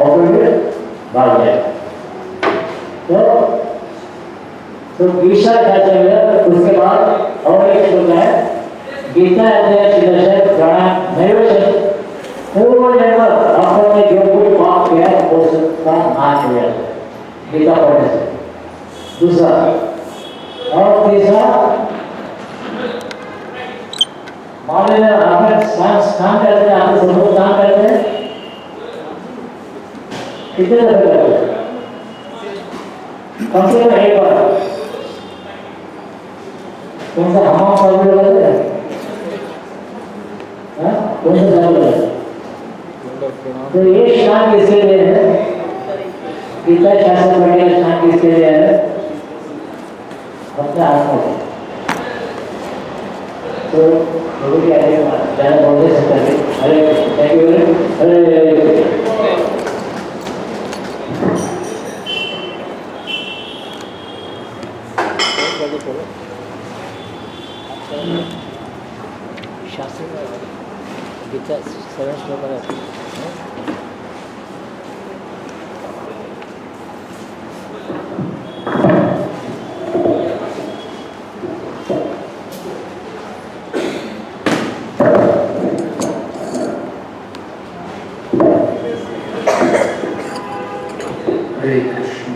और फिर भाग जाए। तो गीता कहते हैं। उसके बाद और एक श्लोक है, गीता अध्याय प्राणायाम नैव पूर्ण जन्म आपको ने जो कुछ पाप किया है वो सबका नाश हो जाता है गीता पढ़ने से। दूसरा और तीसरा, मान लीजिए आपने स्नान करते हैं, आपने सब स्नान करते हैं, कितने दफे करते हैं? कम से कम एक बार। कौन सा हमाम पानी लगाते हैं? कौन सा स्नान लगाते हैं? तो ये स्नान किसके लिए है? गीता शास्त्र पढ़ने का स्नान किसके लिए है? अपने आत्मा को। तो लोगों की आगे ज़्यादा बोलने से पहले हरे थैंक यू हरे शास्त्र गीता 7 श्लोक है। हरे कृष्ण।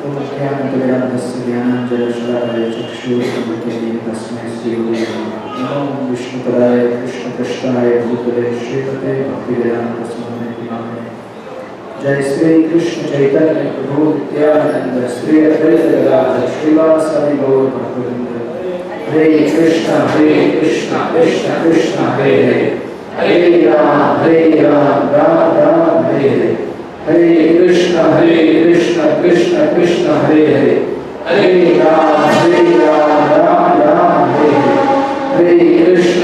ओम ज्ञानतिमिरान्धस्य ज्ञानाञ्जनशलाकया चक्षुरुन्मीलितं तस्मै श्रीगुरवे नमः। ओम विष्णुपदाय कृष्णपृष्ठाय भूतले श्रीमते भक्तिवेदान्त स्वामिने नामिने। जय श्री कृष्ण चैतन्य प्रभु नित्यानंद श्री अद्वैत गदाधर श्रीवासादि गौर भक्तवृंद। हरे कृष्ण कृष्ण कृष्ण हरे हरे राम राम राम हरे हरे। हरे कृष्ण कृष्ण कृष्ण हरे हरे। हरे राम राम राम हरे हरे। हरे कृष्ण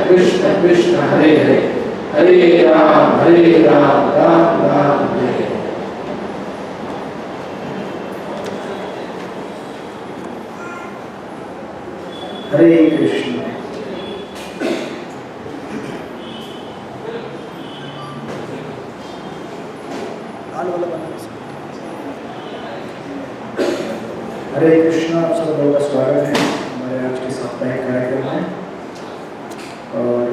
कृष्ण कृष्ण हरे हरे। हरे राम राम राम हरे हरे। हरे कृष्ण। हरे कृष्ण। आप सब लोगों का स्वागत है हमारे आज के साप्ताहिक कार्यक्रम में। और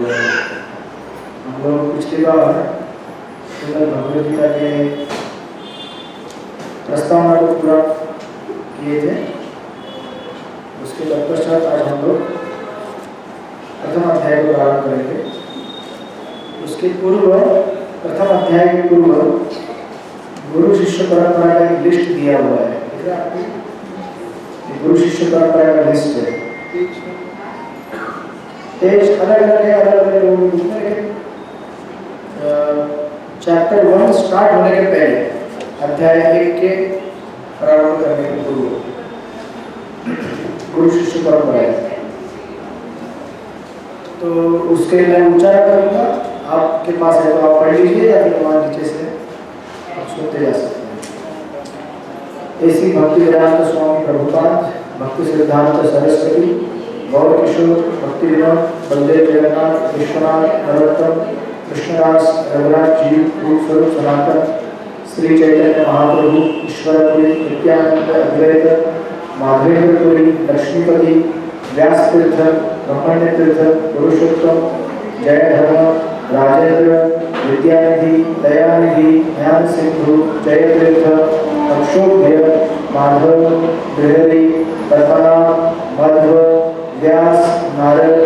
हम लोग पिछली बार श्रीमद् भगवद गीता के प्रस्तावना को पूरा किए थे। उसके तत्पश्चात आज हम लोग प्रथम अध्याय को प्रारंभ करेंगे। उसके पूर्व प्रथम अध्याय के पूर्व गुरु शिष्य परंपरा का एक लिस्ट दिया हुआ है। गुरु शिष्य परंपरा का लिस्ट है। पेज अलग अलग है, अलग अलग लोगों में। चैप्टर 1 स्टार्ट होने के पहले अध्याय 1 के प्रारंभ करने के पूर्व गुरु शिष्य परंपरा है। तो उसके मैं उच्चारण करूँगा, आपके पास है तो आप पढ़ लीजिए या फिर वहाँ नीचे से आप सुनते जा सकते हैं। ऐसी भक्ति वेदांत स्वामी प्रभुपाद, भक्ति सिद्धांत सरस्वती, गौर किशोर, भक्ति विनोद, बलदेव जगन्नाथ, विश्वनाथ, नरोत्तम, कृष्णदास, रघुनाथ जी, रूप स्वरूप सनातन, श्री चैतन्य महाप्रभु, ईश्वरपुरी, नित्यानंद, अद्वैत, माधवेंद्रपुरी, लक्ष्मीपति, व्यास तीर्थ, ब्रह्मण्य तीर्थ, पुरुषोत्तम, जय धर्म, राजेंद्र, विद्यानिधि, दयानिधि, ज्ञान सिंधु, जय तीर्थ, अक्षोभ्य, माधव, बिहारी, पद्मनाभ, मध्व, व्यास, नारद,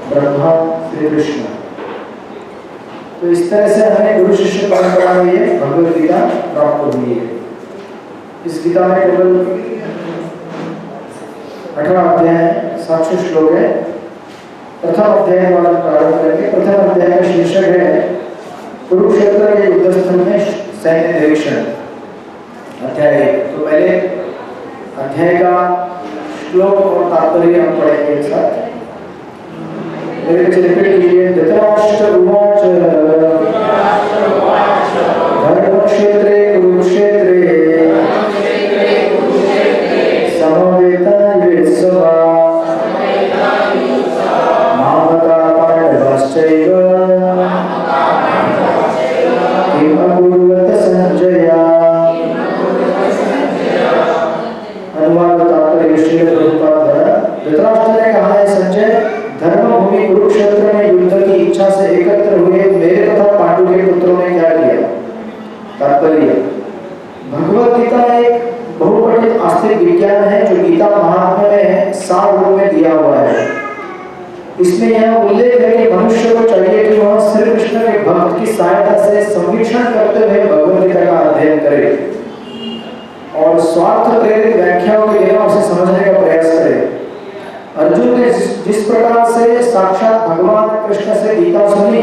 ब्रह्मा, श्री कृष्ण। तो इस तरह से हमें गुरु शिष्य परंपरा में ये भगवद गीता प्राप्त हुई है। इस गीता में केवल 18 अध्याय 700 श्लोक है। प्रथम अध्याय वाला प्रारंभ करेंगे। प्रथम अध्याय का शीर्षक है कुरुक्षेत्र के युद्धस्थल में सैन्य निरीक्षण। अध्याय 1। तो पहले अध्याय का श्लोक और तात्पर्य हम पढ़ेंगे एक साथ। मेरे पीछे रिपीट कीजिए। धृतराष्ट्र उवाच धर्मक्षेत्रे कुरुक्षेत्रे समवेतायुत्सवा मामका पांडवाश्चैव श्री कृष्ण के भक्त की सहायता से संवीक्षण करते हुए भगवद गीता का अध्ययन करें और स्वार्थ प्रेरित व्याख्याओं के बिना उसे समझने का प्रयास करें। अर्जुन ने जिस प्रकार से साक्षात भगवान कृष्ण से गीता सुनी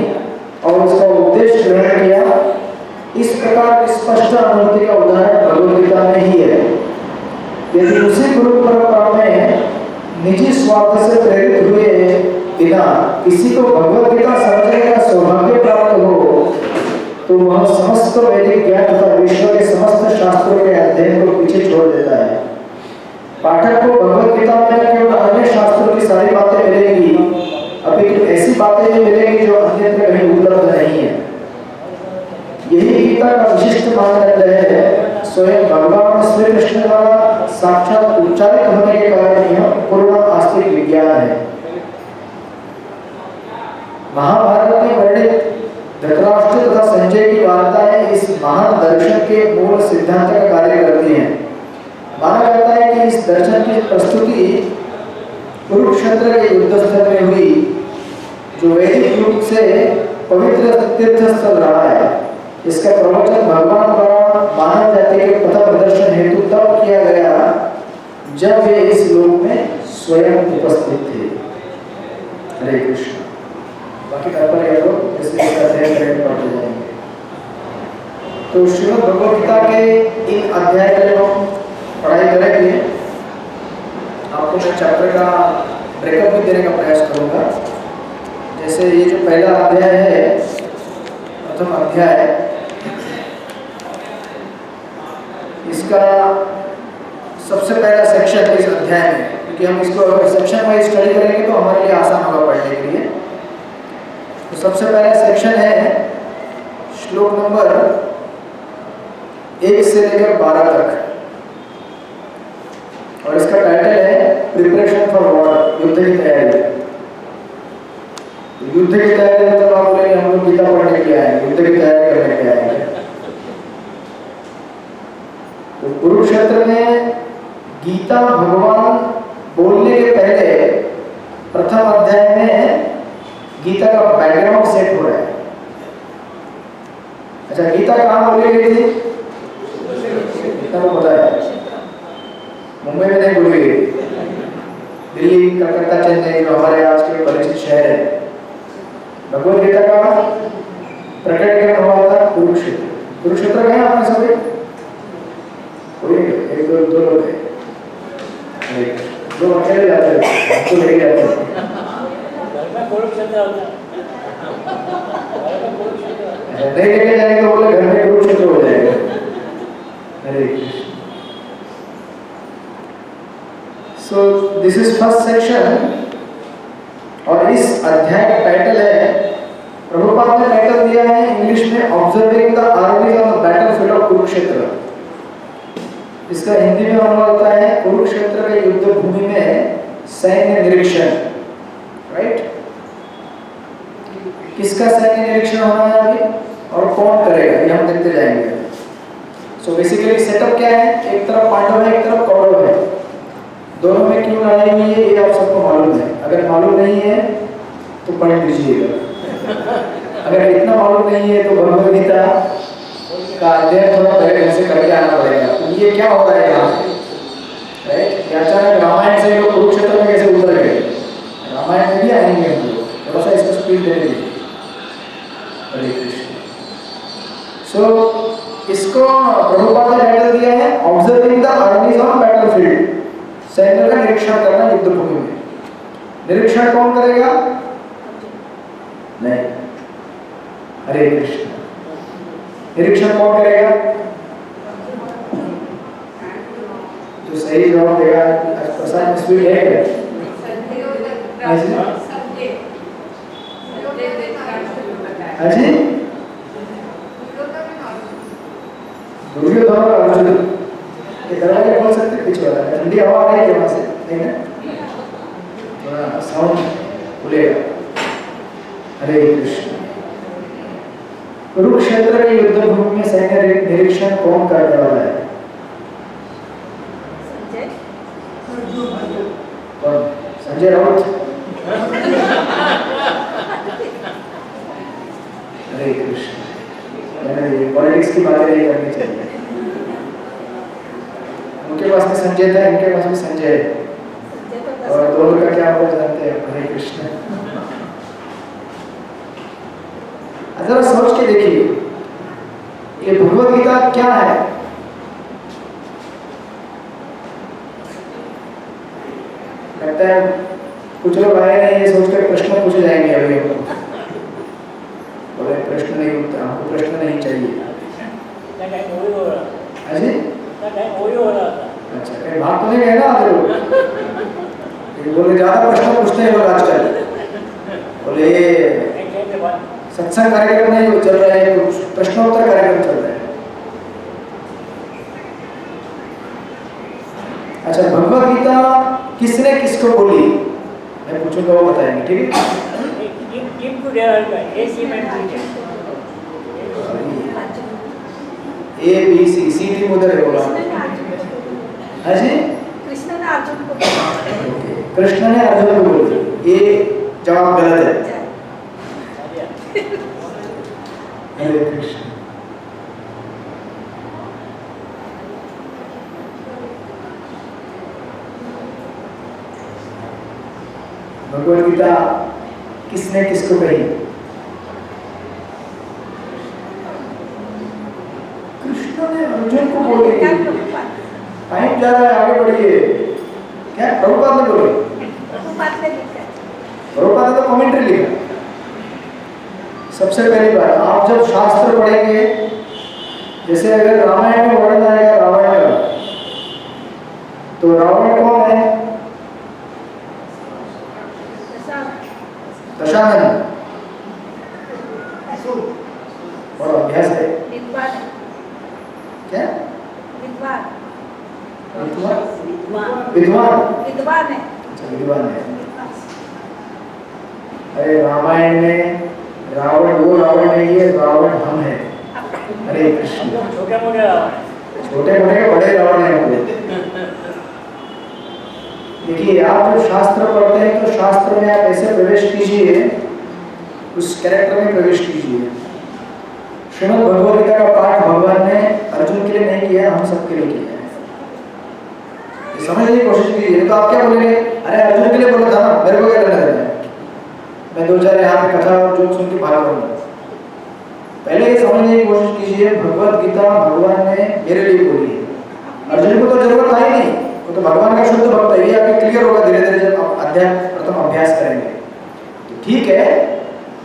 और उसका उपदेश ग्रहण किया, इस प्रकार स्पष्ट अनुभूति का उदाहरण भगवद गीता में ही है। यदि उसी गुरु परंपरा में निजी स्वार्थ से प्रेरित हुए बिना किसी को भगवद गीता समझने का सौभाग्य प्राप्त हो, तो वह समस्त वैदिक ज्ञान तथा विश्व के समस्त शास्त्रों के अध्ययन को पीछे छोड़ देता है। पाठक को भगवद गीता में न केवल अन्य शास्त्रों की सारी बातें मिलेंगी, अपितु ऐसी बातें भी मिलेंगी जो अन्यत्र कहीं उपलब्ध नहीं है। यही गीता का विशिष्ट मानदंड है। स्वयं भगवान श्री कृष्ण द्वारा साक्षात उच्चारित होने के कारण यह पूर्ण आस्तिक विज्ञान है। महाभारत में वर्णित धृतराष्ट्र तथा संजय की वार्ताएं इस महान दर्शन के मूल सिद्धांत का कार्य करती हैं। माना जाता है कि इस दर्शन की प्रस्तुति कुरुक्षेत्र के युद्ध स्थल में हुई, जो वैदिक युग से पवित्र तीर्थ स्थल रहा है। इसका प्रवचन भगवान द्वारा मानव जाति के पथ प्रदर्शन हेतु तब किया गया जब वे इस लोक में स्वयं उपस्थित थे। हरे कृष्ण। बाकी तात्पर्य को इसलिए अध्ययन करेंगे, पढ़ते जाएंगे। तो श्रीमद् भगवद गीता के इन अध्याय के हम पढ़ाई करेंगे। आपको मैं चैप्टर का ब्रेकअप भी देने का प्रयास करूंगा। जैसे ये जो पहला अध्याय है, प्रथम अध्याय, इसका सबसे पहला सेक्शन इस अध्याय में, क्योंकि हम इसको अगर सेक्शन वाइज स्टडी करेंगे तो हमारे लिए आसान होगा पढ़ने के लिए। तो सबसे पहला सेक्शन है श्लोक नंबर 1 से लेकर 12 तक, और इसका टाइटल है प्रिपरेशन फॉर वॉर, युद्ध की तैयारी। युद्ध की तैयारी मतलब आप बोलेंगे हम लोग गीता पढ़ने के लिए आए, युद्ध की तैयारी करने के लिए आए। तो कुरुक्षेत्र में गीता भगवान बोलने के पहले प्रथम अध्याय में गीता का बैकग्राउंड सेट हो रहा है। अच्छा, गीता कहाँ बोली गई थी? गीता को पता है? मुंबई में नहीं बोली गई, दिल्ली, कलकत्ता, चेन्नई, जो हमारे आज के परिचित शहर है। भगवद गीता का प्रकटीकरण हुआ था कुरुक्षेत्र। कुरुक्षेत्र गए आपने सभी? कोई एक दो लोग हैं, दो अकेले जाते हैं, तो लेके जाते हैं। नहीं लेके जाएंगे तो बोले घर में कुरुक्षेत्र हो जाएगा। हरे Krishna. So this is first section, और इस अध्याय का टाइटल है, प्रभुपाद ने टाइटल दिया है इंग्लिश में observing the armies on the battlefield of Kurukshetra. इसका हिंदी में अनुवाद होता है कुरुक्षेत्र के युद्ध भूमि में सैन्य निरीक्षण। राइट? किसका सैन्य निरीक्षण होना है अभी और कौन करेगा, ये हम देखते जाएंगे। सो बेसिकली सेटअप क्या है? एक तरफ पांडव है, एक तरफ कौरव है। दोनों में क्यों लड़ाई हुई है ये आप सबको मालूम है। अगर मालूम नहीं है तो पढ़ लीजिएगा। अगर इतना मालूम नहीं है तो भगवद गीता का अध्ययन थोड़ा पहले से करके आना पड़ेगा। तो ये क्या हो रहा है यहाँ पे? राइट? अचानक रामायण से लोग कुरुक्षेत्र में कैसे उतर गए? रामायण में भी आएंगे हम लोग, थोड़ा सा इसको स्पीड दे दीजिए। हरे कृष्ण। सो इसको प्रभुपाद ने टाइटल दिया है observing the armies on battlefield, सैन्य का निरीक्षण करना युद्ध भूमि में। निरीक्षण कौन करेगा? नहीं। हरे कृष्ण। निरीक्षण कौन करेगा? जो सही जवाब देगा। प्रसाद में स्पीड है क्या? अजी दुर्योधन और अर्जुन ये दरवाजे खोल सकते पीछे वाला, ठंडी हवा आ रही है वहां से, नहीं ना? थोड़ा साउंड खुलेगा। हरे कृष्ण। कुरुक्षेत्र के युद्ध भूमि में सैन्य निरीक्षण कौन करने वाला है? कौन? संजय राउत। हरे कृष्ण। पॉलिटिक्स की बातें नहीं करनी चाहिए। उनके पास में संजय था, इनके पास में संजय है, और दोनों का क्या होगा जानते हैं। हरे कृष्ण। जरा सोच के देखिए, ये भगवद गीता क्या है? लगता है कुछ लोग आए नहीं ये सोचकर प्रश्न पूछे जाएंगे अभी हमको। बोले प्रश्न नहीं होता, हमको प्रश्न नहीं चाहिए। अजी अच्छा, कहीं भाग तो नहीं गए ना आप लोग? बोले ज्यादा प्रश्न पूछते हैं लोग आजकल। बोले सत्संग कार्यक्रम नहीं चल रहा है, प्रश्नोत्तर कार्यक्रम चल रहा है। अच्छा, भगवद गीता किसने किसको बोली? मैं पूछूंगा, वो बताएंगे, ठीक है? A B C, C D उधर है बोला। हाँ जी, कृष्ण ने अर्जुन को बोला। कृष्ण ने अर्जुन को बोली, ये जवाब गलत है। हरे कृष्ण। भगवद गीता किसने किसको कही? कृष्ण ने अर्जुन को बोली। टाइम जा रहा है, आगे बढ़िए। क्या प्रभुपाद ने बोली? प्रभुपाद ने तो कमेंट्री लिखा। सबसे पहली बात, आप जब शास्त्र पढ़ेंगे, जैसे अगर रामायण में वर्णन आएगा रावण का, तो रावण कौन है? दशानन। और अभ्यास है क्या? विद्वान विद्वान है। अच्छा, विद्वान है। अरे रामायण में रावण वो रावण नहीं है, रावण हम है। हरे कृष्ण। छोटे मोटे बड़े रावण है। देखिए, आप जब शास्त्र पढ़ते हैं तो शास्त्र में आप ऐसे प्रवेश कीजिए, उस कैरेक्टर में प्रवेश कीजिए। श्रीमद् भगवद गीता का पाठ भगवान ने अर्जुन के लिए नहीं किया, हम सबके लिए किया है। समझने की कोशिश कीजिए। तो आप क्या बोलेंगे? अरे अर्जुन के लिए बोला था ना, मेरे को क्या करना है? मैं दो चार यहाँ पे कथा और जोक सुन के भाग जाऊंगा। पहले ये समझने की कोशिश कीजिए, भगवद गीता भगवान ने मेरे लिए बोली है। अर्जुन को तो जरूरत आई नहीं, वो तो भगवान का शुद्ध भक्त है। ये आपके क्लियर होगा धीरे धीरे जब अध्याय प्रथम अभ्यास करेंगे। तो ठीक है,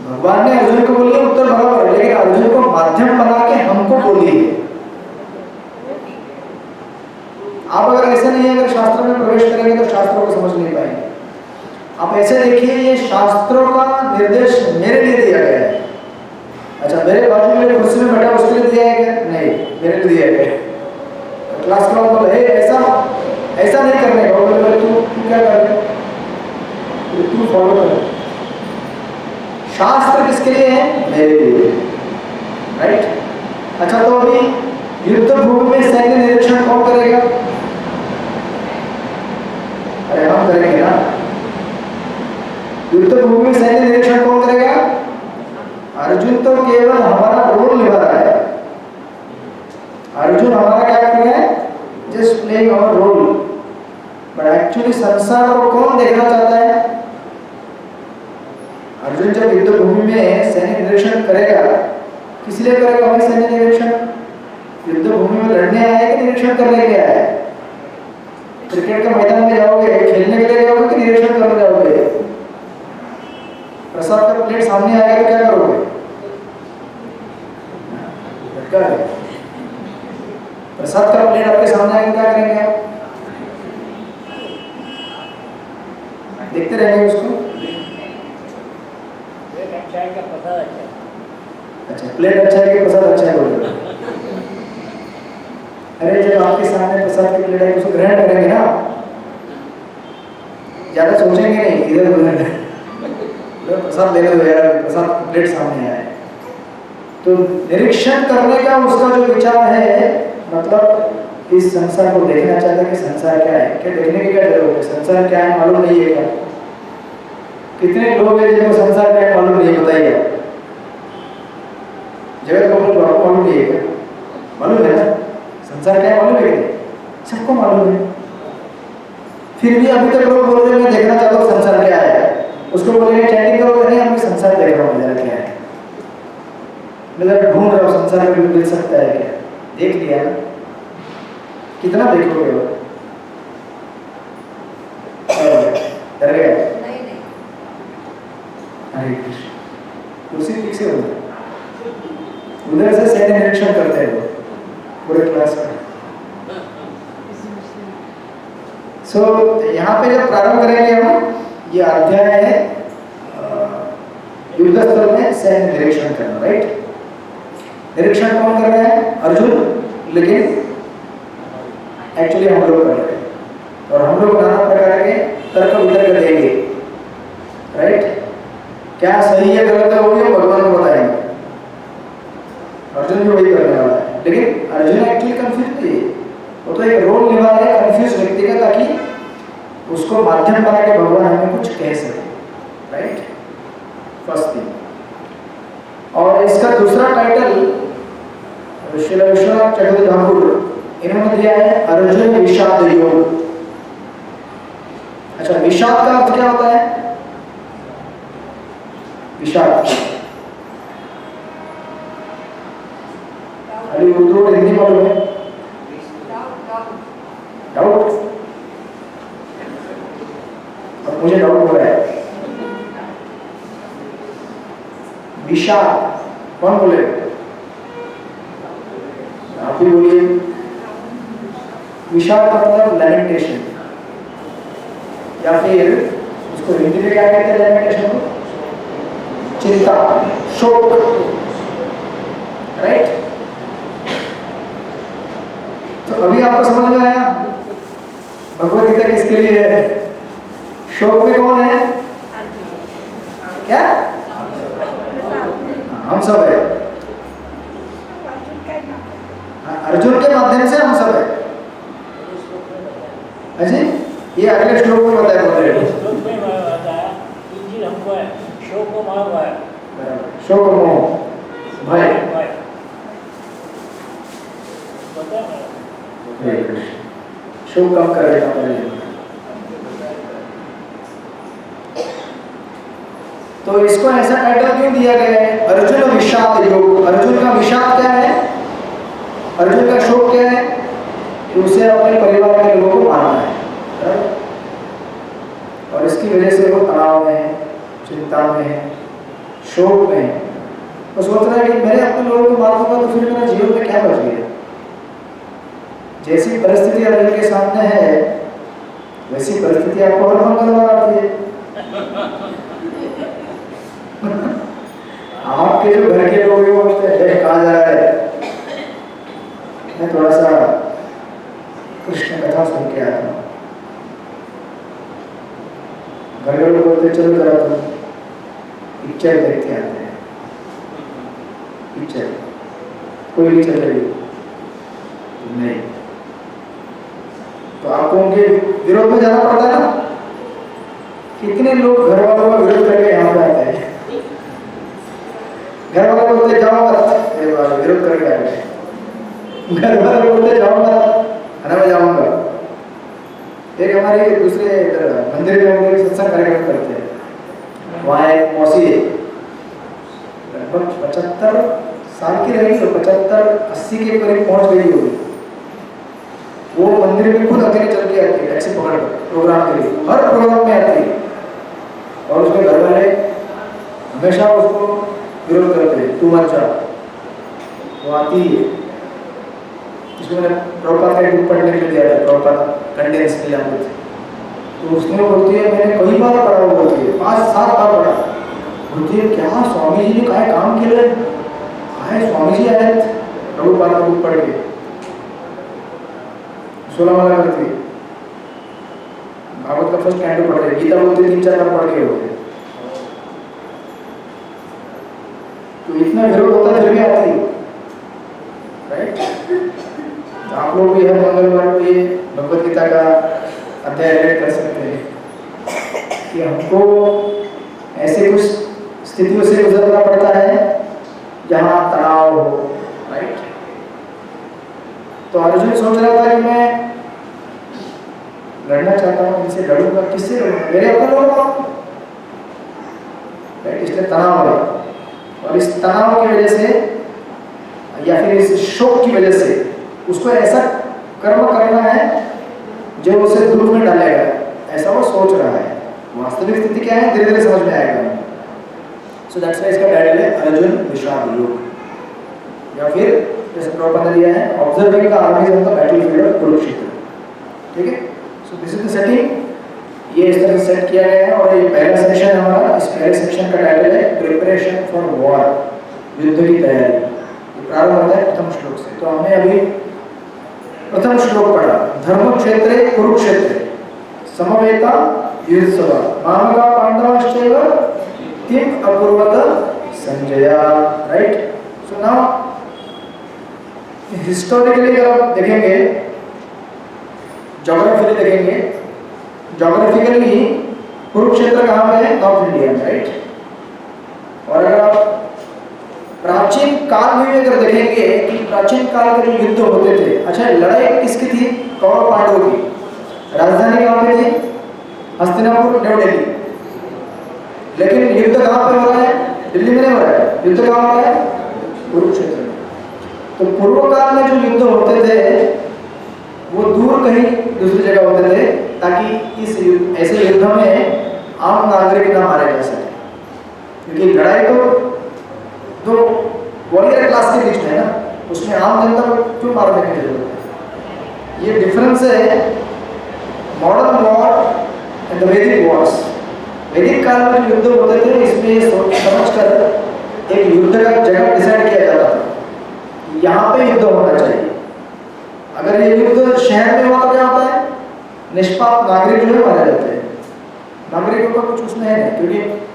भगवान ने अर्जुन को बोली, उत्तर बराबर है, लेकिन अर्जुन को माध्यम बना के हमको बोली है। आप अगर ऐसा नहीं है, अगर शास्त्र में प्रवेश करेंगे तो शास्त्रों को समझ नहीं पाएंगे। आप ऐसे देखिए, ये शास्त्रों का निर्देश मेरे लिए दिया गया है। अच्छा, मेरे बाजू में कुर्सी में बैठा उसके लिए दिया है क्या? नहीं, मेरे लिए दिया है। क्लास के बाद बोले ऐसा नहीं करने का, बोले तू क्या कर रहे, तू फॉलो कर। शास्त्र किसके लिए है? मेरे लिए, राइट? अच्छा, तो अभी युद्ध भूमि में सैन्य निरीक्षण कौन करेगा? अरे हम करेंगे ना। युद्ध भूमि में सैन्य निरीक्षण कौन करेगा? अर्जुन तो केवल हमारा रोल निभा रहा है। अर्जुन हमारा क्या कर रहा है? Just playing our role. But actually संसार को कौन देखना चाहता है? अर्जुन जब युद्ध भूमि में सैन्य निरीक्षण करेगा, किस लिए करेगा भाई सैन्य निरीक्षण? युद्ध भूमि में लड़ने आया है कि निरीक्षण करने के लिए आया है? क्रिकेट के मैदान में जाओगे, खेलने के लिए जाओगे कि निरीक्षण करने जाओगे? प्रसाद का प्लेट सामने आएगा तो क्या करोगे? प्रसाद का प्लेट आपके सामने आएगा, क्या करेंगे आप? देखते रहेंगे उसको। अच्छा, प्लेट अच्छा है कि प्रसाद अच्छा है बोले? अरे जब आपके सामने प्रसाद की प्लेट है उसको ग्रहण करेंगे ना, ज्यादा सोचेंगे नहीं, इधर उधर प्रसाद लेने दो यार, प्रसाद प्लेट सामने आया है। तो निरीक्षण करने का उसका जो विचार है, मतलब इस संसार को देखना चाहता है कि संसार क्या है। क्या देखने की क्या जरूरत है? संसार क्या है मालूम नहीं है क्या? कितने लोग हैं जिनको संसार क्या है मालूम नहीं, बताइए। जगत को आपको मालूम नहीं है क्या? मालूम है ना? संसार क्या है मालूम है क्या? सबको मालूम है। फिर भी अभी तक लोग बोल रहे हैं मैं देखना चाहता हूँ संसार क्या है। उसको बोलेंगे चैटिंग करो, नहीं हम संसार देख रहा हूँ जरा क्या है, मैं जरा ढूंढ रहा हूँ संसार में मिल सकता है क्या। देख लिया ना, कितना देखोगे वो? डर गया? नहीं नहीं हरे कृष्ण। कुर्सी ठीक से होता है, उधर से सैन्य निरीक्षण करते हैं वो पूरे क्लास में। सो यहाँ पे जब प्रारंभ करेंगे हम, ये अध्याय है युद्ध स्थल में सैन्य निरीक्षण करना, राइट? निरीक्षण कौन कर रहा है? अर्जुन, लेकिन एक्चुअली हम लोग कर रहे हैं और हम लोग नाना प्रकार के तर्क वितर्क देंगे, राइट? क्या सही है गलत है वो भी हम भगवान को बताएंगे। अर्जुन भी वही करने वाला है, लेकिन अर्जुन एक्चुअली कंफ्यूज नहीं है, वो तो एक रोल निभा रहा है कंफ्यूज व्यक्ति का, ताकि उसको माध्यम बना के भगवान हमें कुछ कह सके, राइट? First thing. और इसका दूसरा टाइटल श्री विश्वनाथ चक्रवर्ती ठाकुर इन्होंने दिया है अर्जुन विषाद योग। अच्छा, विषाद का अर्थ क्या होता है? विषाद अभी उर्दू और हिंदी मालूम है? डाउट? अब मुझे डाउट हो रहा है। विषाद कौन बोले? आप ही बोलिए। विषाद का मतलब लैमेंटेशन, या फिर उसको हिंदी में क्या कहते हैं लैमेंटेशन को? चिंता, शोक, राइट? तो अभी आपको समझ में आया भगवद गीता किसके लिए है? शोक में कौन है? क्या? हम सब है। अर्जुन के माध्यम से हम सब है। अजी ये अगले श्लोक में बताया बोल श्लोक में बताया इंजिन हमको है, शोक को मोह है, शोक मोह भय शोक कम करेगा पहले। तो इसको ऐसा टाइटल क्यों दिया गया है? अर्जुन विषाद योग। अर्जुन का विषाद क्या है? अर्जुन का शोक क्या है? कि उसे अपने परिवार के लोगों को मारना है, और इसकी वजह से वो तनाव में है, चिंता में है, शोक में है। वो सोच रहा है कि मैंने अपने लोगों को मार दूंगा तो फिर मेरा जीवन में क्या बच गया। जैसी परिस्थिति अर्जुन के सामने है वैसी परिस्थिति आपको हर मंगल बनाती है। आपके जो घर के लोग वो कहाँ जा रहा है? मैं थोड़ा सा कृष्ण कथा सुन के आया था। घर के लोग बोलते चलो जरा तुम पिक्चर देखते आते हैं। पिक्चर कोई नहीं चल रही नहीं, तो आपको उनके विरोध में जाना पड़ता है ना। कितने लोग घर वालों का विरोध करके यहाँ पे आते हैं। घर वाले बोलते जाओ मत, विरोध करके आए। घर वाले बोलते जाओ मत, मैं जाऊंगा। एक हमारे दूसरे मंदिर में हम लोग सत्संग कार्यक्रम करते हैं। वहाँ एक मौसी है, लगभग 75 साल की रहेगी, 75-80 के करीब पहुँच गई होगी। वो मंदिर में खुद अकेले चल के आती है, टैक्सी पकड़ प्रोग्राम के लिए, हर प्रोग्राम में आती है। और उसके घर वाले हमेशा उसको विरोध करते हैं, तू मत जा। वो आती है, इसमें प्रभुपाद का बुक पढ़ने के लिए दिया था, प्रभुपाद कंडेंस किया कुछ, तो उसमें बोलती है मैंने कई बार पढ़ा, वो बोलती है 5-7 बार पढ़ा। बोलती है क्या स्वामी जी ने कहा काम के लिए आए, स्वामी जी आए प्रभुपाद का बुक पढ़ के 16 वाला करती है। भागवत का फर्स्ट कैंडो पढ़ रहे, गीता बोलते 3-4 बार पढ़ के होते। तो इतना विरोध होता है फिर भी आती है, राइट? तो आप लोग भी हर मंगलवार को ये भगवद गीता का अध्याय रीड कर सकते हैं कि हमको ऐसे कुछ स्थितियों से गुजरना पड़ता है जहाँ तनाव हो, राइट। तो अर्जुन सोच रहा था कि मैं लड़ना चाहता हूँ, इनसे लड़ूंगा, किससे लड़ूंगा, मेरे अपने लोग, राइट। इसलिए तनाव है, और इस तनाव की वजह से या फिर इस शोक की वजह से उसको ऐसा कर्म करना है जो उसे दुख में डालेगा, ऐसा वो सोच रहा है। वास्तविक स्थिति क्या है, धीरे धीरे समझ में आएगा। सो दैट्स व्हाई इसका टाइटल है अर्जुन विषाद योग, या फिर जैसे प्रभुपाद ने दिया है, observing the army on the battlefield of Kurukshetra. ठीक है, so this is the setting, ये इस तरह से सेट किया गया है। और ये पहला सेक्शन है हमारा, इस पहले सेक्शन का टाइटल है प्रिपरेशन फॉर वॉर, युद्ध की तैयारी। ये प्रारंभ होता है प्रथम श्लोक से। तो हमने अभी प्रथम श्लोक पढ़ा, धर्म क्षेत्रे कुरुक्षेत्रे समवेता युद्धसभा मामका पांडवाश्चैव किम अकुर्वत Sanjay, right. So now historically अगर आप देखेंगे, ज्योग्राफिकली देखेंगे, ज्योग्राफिकली कुरुक्षेत्र कहाँ पे है, नॉर्थ इंडिया, राइट। और अगर आप प्राचीन काल में अगर देखेंगे कि प्राचीन काल के जो युद्ध होते थे, अच्छा लड़ाई किसकी थी, कौरव पांडवों की। राजधानी कहाँ पे थी, हस्तिनापुर, न्यू दिल्ली। लेकिन युद्ध कहाँ पे हो रहा है, दिल्ली में नहीं हो रहा है, युद्ध कहाँ हो रहा है, कुरुक्षेत्र में। तो पूर्व काल में जो युद्ध होते थे वो दूर कहीं दूसरी जगह होते थे, ताकि इस ऐसे युद्ध में आम नागरिक ना मारे जा सके, क्योंकि लड़ाई तो वॉरियर क्लास के बीच में है ना, उसमें आम जनता को क्यों मारने की जरूरत है। ये डिफरेंस है मॉडर्न वॉर एंड द वैदिक वॉर्स। वैदिक काल में जो युद्ध होते थे, इसमें सोच समझकर एक युद्ध का जगह डिसाइड किया जाता था, यहाँ पे युद्ध होना चाहिए। अगर ये युद्ध शहर में हुआ तो क्या होता है, निष्पाप नागरिक जो है मारे जाते हैं। नागरिकों का कुछ उसमें है नहीं, क्योंकि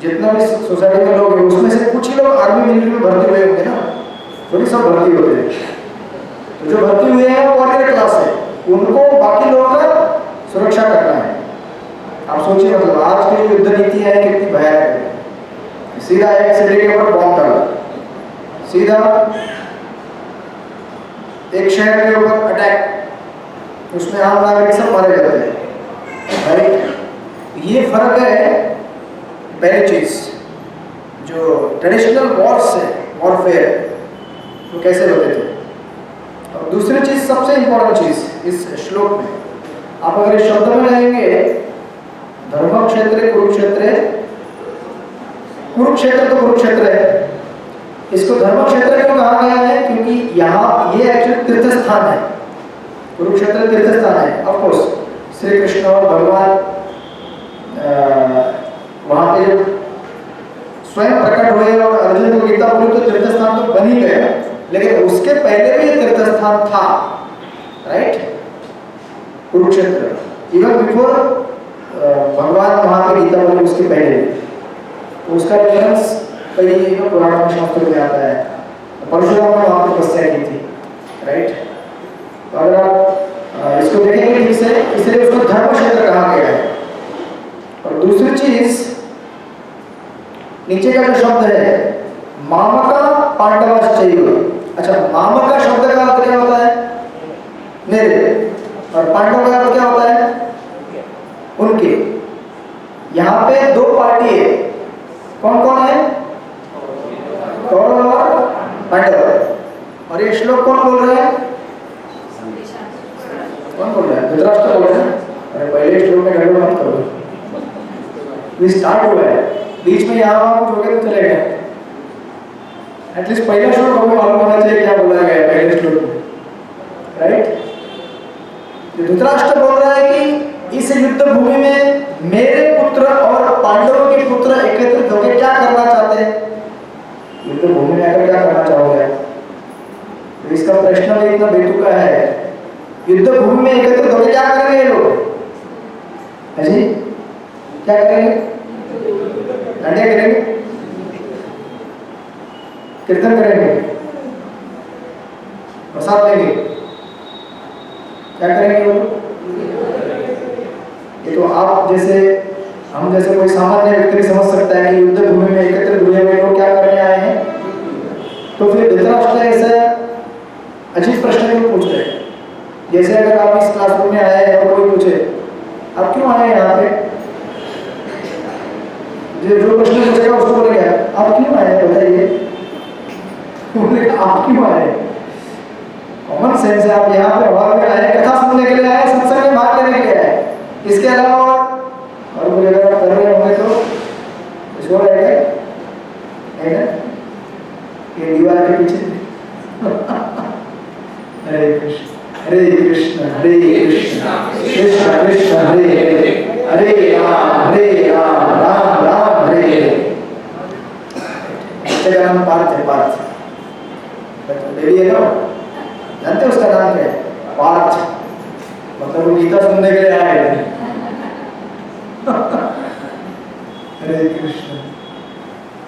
जितना भी सोसाइटी में लोग हैं उसमें से कुछ ही लोग आर्मी मिलिट्री में भर्ती हुए होंगे ना, थोड़ी सब भर्ती होते हैं। तो जो भर्ती हुए हैं वो वॉरियर क्लास है, उनको बाकी लोगों का सुरक्षा करना है। आप सोचिए, मतलब आज की जो युद्ध नीति है कितनी भयानक है। सीधा एक सिटी के ऊपर बॉम्ब डाला, सीधा एक शहर के ऊपर अटैक, उसमें आम नागरिक सब मारे जाते हैं, राइट। ये फर्क है। पहली चीज जो ट्रेडिशनल वॉर्स है, वॉरफेयर, वो कैसे होते थे। और दूसरी चीज, सबसे इंपॉर्टेंट चीज इस श्लोक में, आप अगर इस शब्द में रहेंगे, धर्म क्षेत्र कुरुक्षेत्र, कुरुक्षेत्र तो कुरुक्षेत्र है, इसको धर्म क्षेत्र क्यों कहा गया है, क्योंकि यहाँ ये एक्चुअली तीर्थ स्थान है। कुरुक्षेत्र तीर्थ स्थान है। ऑफ कोर्स श्री कृष्ण और भगवान वहाँ पे जो स्वयं प्रकट हुए और अर्जुन को गीता बोली, तो तीर्थ स्थान तो बन ही गया, लेकिन उसके पहले भी तीर्थ स्थान था, राइट, कुरुक्षेत्र। इवन बिफोर भगवान वहाँ पे गीता बोली, उसके पहले तो उसका रेफरेंस कई पुराण में शास्त्रों में आता है। परशुराम ने वहाँ पर तपस्या की थी, राइट। तो अगर आप इसको देखेंगे ठीक से, इसलिए उसको धर्म क्षेत्र कहा गया है। और दूसरी चीज, नीचे का जो शब्द है मामका पांडवाश्चैव, अच्छा मामका शब्द का अर्थ क्या होता है, मेरे, और पांडव का अर्थ क्या होता है, उनके। यहाँ पे दो पार्टी है, कौन कौन है, कौरव और पांडव। और ये श्लोक कौन बोल रहे हैं, कौन बोल रहा है, धृतराष्ट्र बोल रहे हैं। अरे पहले श्लोक में गड़बड़ मत करो, ये स्टार्ट हुआ है, बीच में यहाँ कुछ हो गया तो चलेगा। एटलीस्ट पहला श्लोक हमें मालूम होना चाहिए क्या बोला गया है पहले श्लोक में, राइट। धृतराष्ट्र बोल रहा है कि इस युद्ध भूमि में मेरे पुत्र और पांडवों के पुत्र एकत्रित होकर क्या करना चाहते हैं, युद्ध भूमि में आकर क्या करना चाहोगे। तो इसका प्रश्न भी इतना बेतुका है, युद्ध भूमि में एकत्रित होकर क्या करेंगे ये लोग, है जी, क्या करेंगे, लड़ाई करेंगे, कीर्तन करेंगे, प्रसाद लेंगे, क्या करेंगे वो। ये तो आप जैसे, हम जैसे कोई सामान्य व्यक्ति समझ सकता है कि युद्ध भूमि में एकत्रित हुए हुए लोग क्या करने आए हैं, अजीब प्रश्न क्यों पूछ रहे हैं? जैसे अगर आप इस क्लासरूम में आए हैं और कोई पूछे आप क्यों आए यहाँ पे, जो प्रश्न पूछेगा उसको बोलेगा आप क्यों आए बताइए, आप क्यों आए? कॉमन सेंस है, आप यहाँ पे हवा में आए, कथा सुनने के लिए आए, सत्संग में भाग लेने के लिए आए, इसके अलावा और मुझे अगर आप कर रहे होंगे तो कुछ हो रहेगा है ना, ये दीवार के पीछे हरे कृष्ण हरे कृष्ण कृष्ण कृष्ण हरे हरे राम राम हरे हरे। इसका नाम पार्थ है, पार्थ देवी है ना, जानते हो उसका नाम क्या है? पार्थ, मतलब वो गीता सुनने के लिए आए हैं। हरे कृष्ण।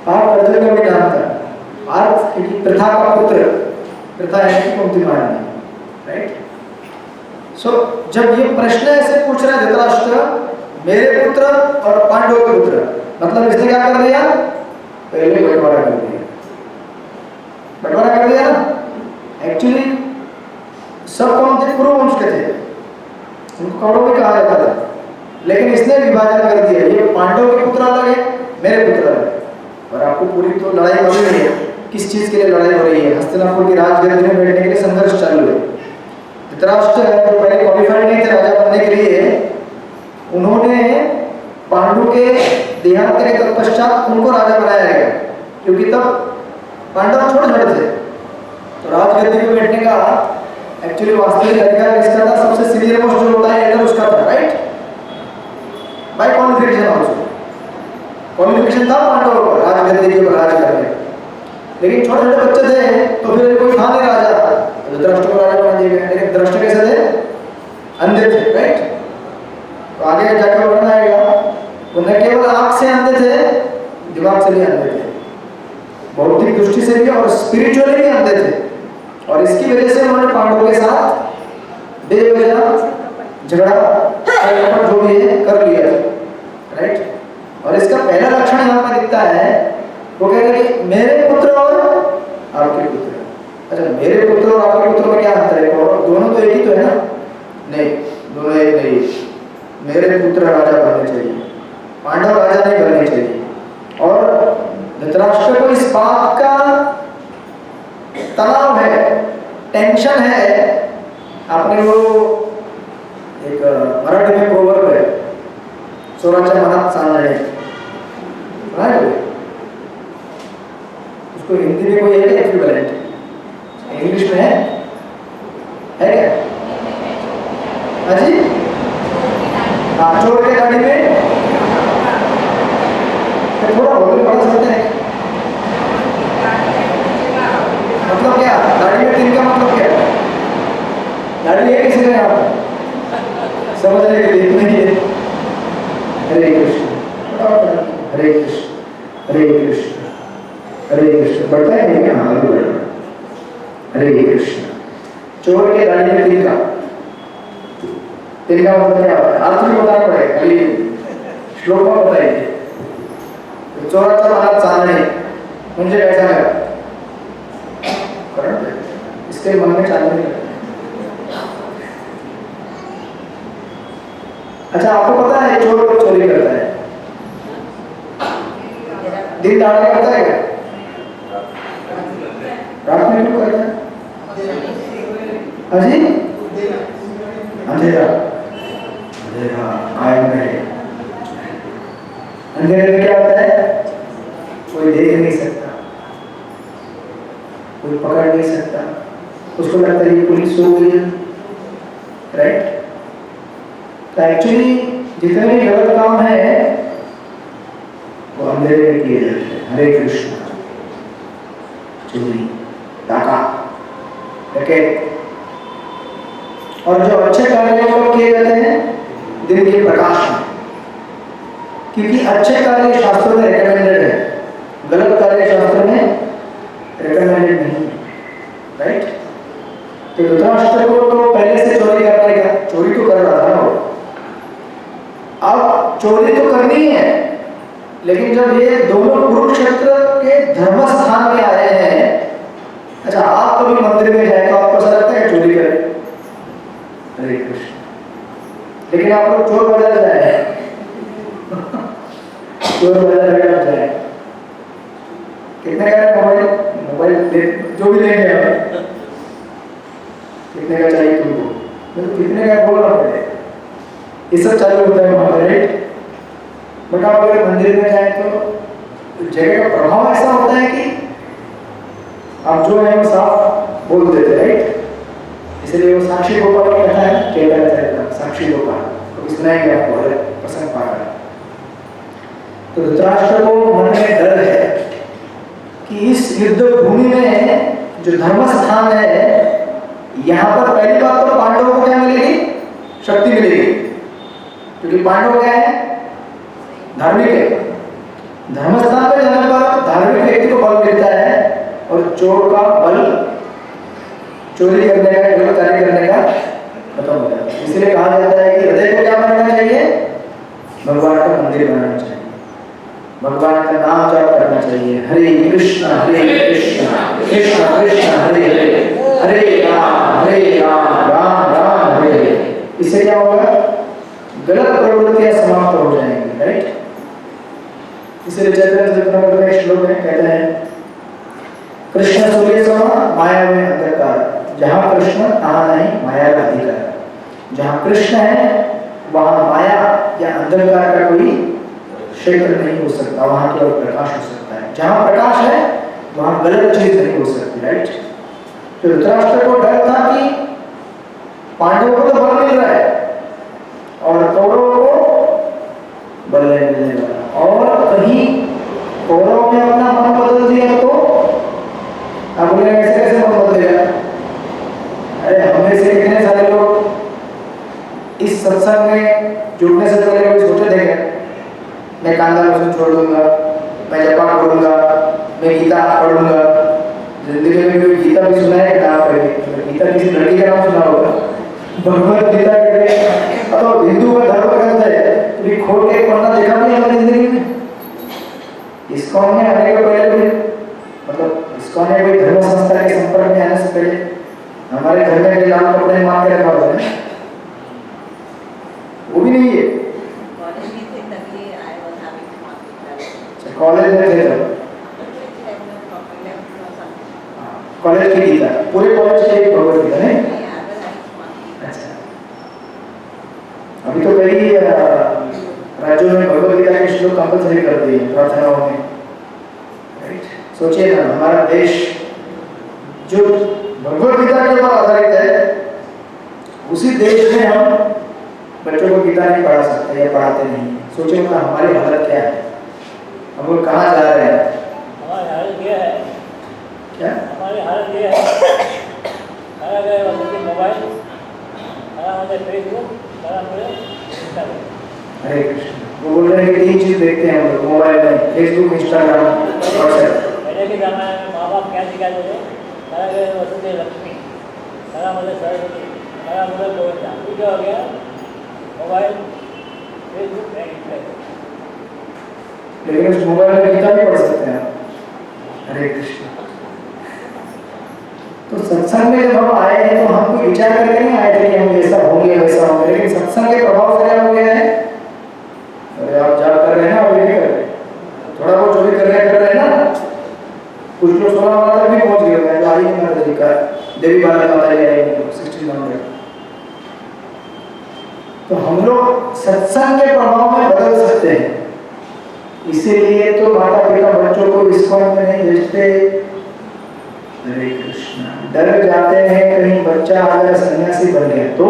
पार्थ अर्जुन का भी नाम था, पार्थ क्योंकि प्रथा का पुत्र, प्रथा है कि कुंती महारानी, राइट? सो जब ये प्रश्न ऐसे पूछ रहा है धृतराष्ट्र, मेरे पुत्र और पांडवों के पुत्र, मतलब इसने क्या कर दिया? पहले बंटवारा कर दिया, बंटवारा कर दिया ना। एक्चुअली सब कौन थे? कुरु वंश के थे, उनको कौरव भी कहा जाता था, लेकिन इसने विभाजन कर दिया, ये पांडवों के पुत्र अलग है, मेरे पुत्र अलग है। और आपको पूरी तो लड़ाई हो रही है, किस चीज के लिए लड़ाई हो रही है? हस्तिनापुर की राजगद्दी में बैठने के लिए संघर्ष चालू है। धृतराष्ट्र जो पहले क्वालिफाइड नहीं थे राजा बनने के लिए, उन्होंने पांडु के देहांत के तत्पश्चात उनको राजा बनाया गया, क्योंकि तब पांडव छोटे छोटे थे। तो राजगद्दी पे बैठने का एक्चुअली वास्तविक अधिकार किसका था? सबसे सीनियर मोस्ट जो होता है एल्डर, उसका था, right? By qualification also, qualification था पांडवों को राजगद्दी के ऊपर राज करने, लेकिन छोटे छोटे बच्चे थे तो फिर कोई था नहीं राजा, धृतराष्ट्र को राजा बना दिया गया। लेकिन धृतराष्ट्र कैसे थे? अंधे थे, राइट? तो आगे जाकर वर्णन आएगा, वो न केवल आंख से अंधे थे, दिमाग से भी अंधे थे, भौतिक दृष्टि से भी और स्पिरिचुअली भी अंधे थे। और इसकी वजह से उन्होंने पांडवों के साथ बेवजह झगड़ा जो भी है कर लिया, राइट? और इसका पहला लक्षण यहाँ पर दिखता है, वो कह रहे कि मेरे पुत्र और आपके पुत्र। अच्छा, मेरे पुत्र और आपके पुत्र में क्या अंतर है? और दोनों तो एक ही तो है ना? नहीं, दोनों एक नहीं। मेरे पुत्र राजा बनने चाहिए, पांडव राजा नहीं बनने चाहिए। और धृतराष्ट्र को इस बात का तनाव है, टेंशन है। आपने वो एक मराठी में प्रोवर्ब है, स्वराच्या मनात चालणे, उसको हिंदी में कोई है क्या इक्विवेलेंट? इंग्लिश में है क्या? हाजी, हाँ, चोर के गाड़ी में थोड़ा बहुत पढ़ा सकते हैं। मतलब क्या गाड़ी में तीन का मतलब क्या? गाड़ी है किसी ने आप समझने के लिए नहीं है। हरे कृष्ण हरे कृष्ण हरे कृष्ण हरे कृष्ण, बढ़ता है क्या? आगे बढ़ रहा। हरे कृष्ण। चोर के गाड़ी में तिनका, तिनका मतलब क्या होता है? अर्थ भी बताना पड़ेगा, खाली श्लोक में बताइए। चोराच्या मनात चालणे म्हणजे काय सांगा? इसके मन में चालने। अच्छा, आपको पता है चोर को चोरी करता है, दिन दहाड़े करता है क्या? रात में क्यों करता है? अजी अंधेरा, अंधेरा कायम रहे। अंधेरे में क्या होता है? कोई देख नहीं सकता, कोई पकड़ नहीं सकता, उसको लगता है ये पुलिस हो गई है, राइट? तो एक्चुअली जितने भी गलत काम है वो अंधेरे में किए जाते हैं। हरे कृष्ण। चोरी, डाका, डकैत, और जो अच्छे कार्य वो किए जाते हैं दिन के प्रकाश में, क्योंकि अच्छे कार्य शास्त्रों में रिकमेंडेड है, गलत कार्य शास्त्र में रिकमेंडेड नहीं, राइट? तो धृतराष्ट्र को तो पहले से चोरी करने का, चोरी तो कर रहा था ना वो, अब चोरी तो करनी है, लेकिन जब ये दोनों कुरुक्षेत्र के धर्म स्थान में आए हैं, अच्छा आप कभी मंदिर में जाए तो आपको ऐसा जो भी लेंगे आप कितने का चाहिए तुमको, मतलब कितने का बोलना पड़ेगा, ये सब चालू होता है वहाँ पर, राइट। बट आप अगर मंदिर में जाए तो जगह का प्रभाव ऐसा होता है कि आप जो है वो साफ बोल देते, राइट। इसलिए वो साक्षी गोपाल कहता है, कहता है साक्षी गोपाल, तो सुनाएंगे आपको पसंद पा रहा है। तो धृतराष्ट्र को मन में डर है कि इस युद्ध भूमि में जो धर्म स्थान है, यहाँ पर पहली बात तो पांडवों को क्या मिलेगी, शक्ति मिलेगी, क्योंकि पांडव क्या है, धार्मिक है। धर्म स्थान पर जाने पर धार्मिक व्यक्ति को बल मिलता है और चोर का बल चोरी करने का, गलत कार्य करने का खत्म हो जाता है। इसलिए कहा जाता है कि हृदय को क्या बनाना चाहिए, भगवान का मंदिर बनाना चाहिए, भगवान का नाम जाप करना चाहिए, हरे कृष्ण कृष्ण कृष्ण हरे हरे, हरे राम राम राम हरे हरे। इससे क्या होगा, गलत प्रवृत्तियां समाप्त हो जाएंगी, राइट। इसलिए चैतन्य में श्लोक में कहते हैं, कृष्ण सूर्य समा माया में अंधकार, जहाँ कृष्ण तहाँ नहीं माया का अधिकार। जहाँ कृष्ण है वहाँ माया या अंधकार का कोई क्षेत्र नहीं हो सकता, वहाँ केवल प्रकाश हो सकता है। जहाँ प्रकाश है वहाँ गलत चीज नहीं हो सकती, राइट। तो धृतराष्ट्र को डर था कि पांडवों को तो बल मिल रहा है और कौरवों को बल नहीं मिलने वाला, और कहीं कौरवों ने अपना मन बदल दिया तो आप बोले कैसे कैसे मन बदलेगा। अरे हमें से कितने सारे लोग इस सत्संग में जुड़ने से पहले कभी सोचे थे क्या, मैं कांदा लहसुन छोड़ दूंगा, मैं जपा करूंगा, मैं गीता पढ़ूंगा। जिंदगी में कोई गीता भी सुना है क्या, गीता किसी लड़की का नाम सुना होगा, भगवत गीता के तो हिंदू का धर्म ग्रंथ है, तो खोल के पढ़ना देखा भी हमारी जिंदगी में। इस्कॉन में आने के पहले भी, मतलब इस्कॉन में कोई धर्म संस्था के संपर्क में आने से पहले हमारे घर में लाल कपड़े मार के रखा हुआ है, वो भी नहीं है। कॉलेज में थे तब, कॉलेज की गीता, पूरे कॉलेज की एक भगवत गीता नहीं। अच्छा, अभी तो कई राज्यों में भगवत गीता के श्लोक कंपलसरी कर दिए प्रार्थनाओं में, राइट। सोचिए ना, हमारा देश जो भगवत गीता के ऊपर आधारित है, उसी देश में हम बच्चों को गीता नहीं पढ़ा सकते या पढ़ाते नहीं। सोचिए ना हमारी हालत क्या है, हम लोग कहाँ जा रहे हैं। हमारी हालत ये है, क्या हमारी हालत ये है, हमारा गए वैसे मोबाइल, हमारा मुझे फेसबुक, हमारा मुझे इंस्टाग्राम। हरे कृष्ण, वो बोल रहे हैं कि 3 चीज देखते हैं हम लोग मोबाइल में, फेसबुक, इंस्टाग्राम, व्हाट्सएप। पहले के ज़माने में माँ बाप क्या सिखाते थे, हमारा गए वसुदेव लक्ष्मी, हमारा मुझे सरस्वती, हमारा मुझे गोविंदा। अभी क्या हो गया, मोबाइल, फेसबुक, इंस्टाग्राम। लेकिन उस मोबाइल में गीता भी पढ़ सकते हैं आप। हरे कृष्ण। तो सत्संग में जब हम आए हैं तो हम कोई विचार करके नहीं आए थे कि हम ऐसा होंगे वैसा होंगे, लेकिन सत्संग के प्रभाव से क्या हो गया है, अरे आप जाप कर रहे हैं ना, अभी नहीं कर रहे, थोड़ा बहुत जो भी कर रहे हैं ना। कुछ लोग 16 वाला तक भी पहुंच गए हैं, आई महाराज जी का देवी बाला माता जी आई 1600। तो हम लोग सत्संग के प्रभाव में बदल सकते हैं। इसीलिए तो माता पिता बच्चों को इस्कॉन में नहीं भेजते। हरे कृष्ण, डर जाते हैं कहीं बच्चा अगर सन्यासी बन गया तो,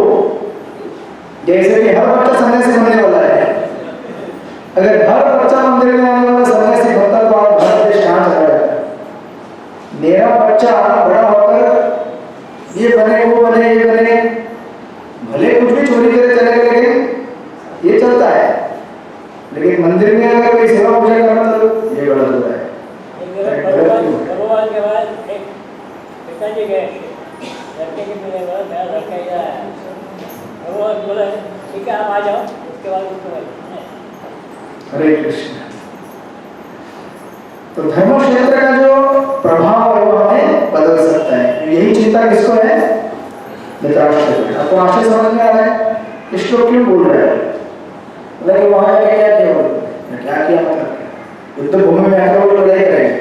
जैसे कि हर बच्चा सन्यासी बनने वाला है। अगर हर बच्चा मंदिर में आने वाला सन्यासी बनता तो आप भारत देश कहाँ चला जाता। मेरा बच्चा बड़ा होकर ये बने वो बने ये बने, भले कुछ भी चोरी करे चले गए, लेकिन ये चलता है। लेकिन मंदिर में अगर कोई सेवा पूजा करना तो ये गलत होता है। भगवान के बाद एक पिताजी गए लड़के के मिले, बोला मेरा लड़का इधर आया, भगवान बोला ठीक है आप आ जाओ, उसके बाद उसको। हरे कृष्ण। तो धर्म क्षेत्र का जो प्रभाव है वो हमें बदल सकता है। यही चिंता किसको है, धृतराष्ट्र। आपको आशय समझ में आ रहा है इस लोग क्यों बोल रहे हैं, मतलब वहां जाके क्या किया, मतलब युद्ध भूमि में आकर वो लड़ाई करेंगे,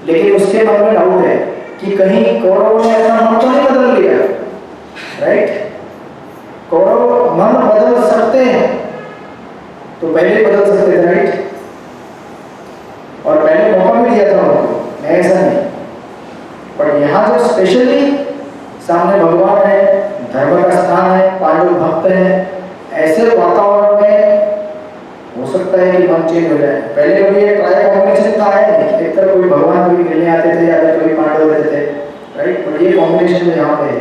लेकिन उसके मन में डाउट है कि कहीं कौरवों ने अपना मन तो नहीं बदल लिया, राइट? कौरव मन बदल सकते हैं तो पहले बदल सकते थे, राइट? और पहले मौका भी दिया था उनको, ऐसा नहीं। पर यहाँ जो स्पेशली सामने भगवान है, धर्म का स्थान है, पांडव भक्त हैं, ऐसे वातावरण में हो सकता है कि मन चेंज हो जाए। पहले कभी ये ट्राई कॉम्बिनेशन था है, एक तरफ कोई भगवान कभी मिलने आते थे या फिर कभी पांडव रहते थे, राइट? पर ये कॉम्बिनेशन जो यहाँ पे है,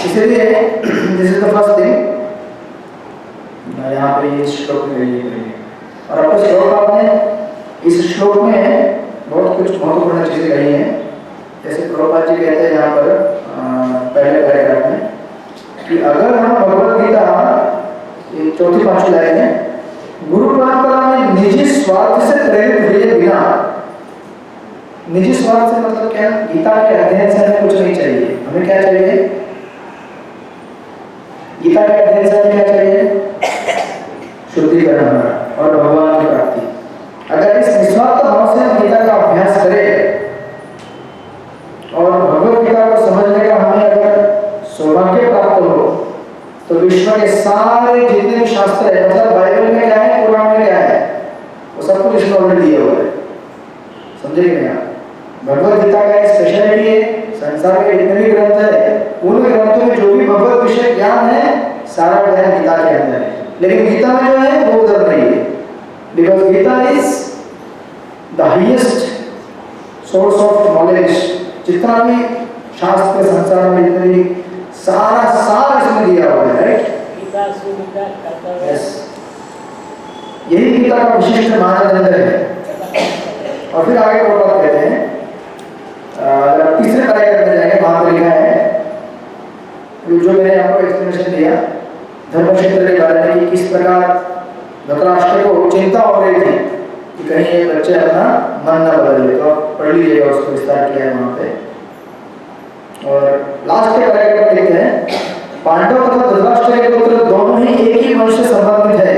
इसलिए this is the first thing यहाँ पे ये श्लोक में ये है। और आपको श्लोक आपने इस श्लोक में बहुत कुछ महत्वपूर्ण चीजें कही हैं। जैसे प्रभुपाद जी कहते हैं यहाँ पर पहले पैराग्राफ में कि अगर हम भगवत गीता, ये चौथी पांचवी लाइन है, गुरु परंपरा में निजी स्वार्थ से प्रेरित हुए बिना, निजी स्वार्थ से मतलब क्या? गीता के अध्ययन से हमें कुछ नहीं चाहिए। हमें क्या चाहिए? गीता के अध्ययन से हमें क्या चाहिए? शुद्धिकरण और भगवान की प्राप्ति। अगर इस निस्वार्थ भाव से हम गीता का अभ्यास करें और भगवत गीता को समझने का हमें अगर सौभाग्य प्राप्त हो, तो विश्व के सारे जितने भी शास्त्र है, मतलब बाइबल में क्या है, कुरान में क्या है, वो सब कुछ इसमें ऑलरेडी दिया हुआ है। समझे नहीं आप? भगवत गीता का एक स्पेशलिटी है, संसार के जितने भी ग्रंथ है, उन ग्रंथों में जो भी भगवत विषय ज्ञान है, सारा ज्ञान गीता के अंदर है। लेकिन गीता में जो है वो उधर नहीं है, because Gita is the highest source of knowledge. जितना भी शास्त्र संसार में जितने भी सारा सार इसमें दिया हुआ है, राइट? यस, यही गीता का विशिष्ट मानदंड है। और फिर आगे और बात कहते हैं, अगर तीसरे पैराग्राफ में जाएंगे, वहां पर लिखा है जो मैंने आपको एक्सप्लेनेशन दिया धर्म क्षेत्र के बारे में कि किस प्रकार धृतराष्ट्र को चिंता हो रही थी कि कहीं ये बच्चे अपना मन न बदल ले। तो आप पढ़ लीजिएगा, उसको विस्तार किया है वहां पे। और लास्ट के पैराग्राफ में लिखते हैं, पांडव तथा धृतराष्ट्र के पुत्र दोनों ही एक ही वंश से संबंधित है,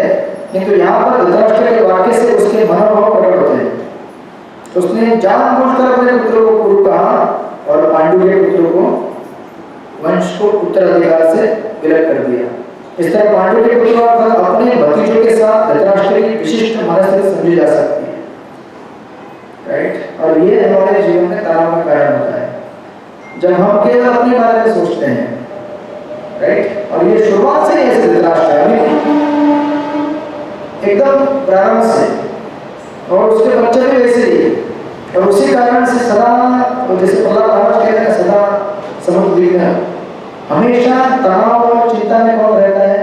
किंतु यहाँ पर धृतराष्ट्र के वाक्य से उसके मनोभाव प्रकट होते हैं। तो उसने जानबूझकर अपने पुत्रों को कुरु कहा और पांडु के पुत्रों को वंश को उत्तराधिकार से विलग कर दिया। इस तरह पांडु के पुत्रों अर्थात अपने भतीजों के साथ धृतराष्ट्र की विशिष्ट मनस्थिति समझी जा सकती है, राइट? और ये हमारे जीवन में तनाव का कारण होता है जब हम केवल अपने बारे में सोचते हैं, राइट? और ये शुरुआत से ऐसे धृतराष्ट्र है, एकदम प्रारंभ से, और उसके बच्चे भी वैसे ही। और उसी कारण से सदा, जैसे प्रहलाद महाराज कहते हैं, सदा समुद्र में हमेशा तनाव और चिंता में कौन रहता है?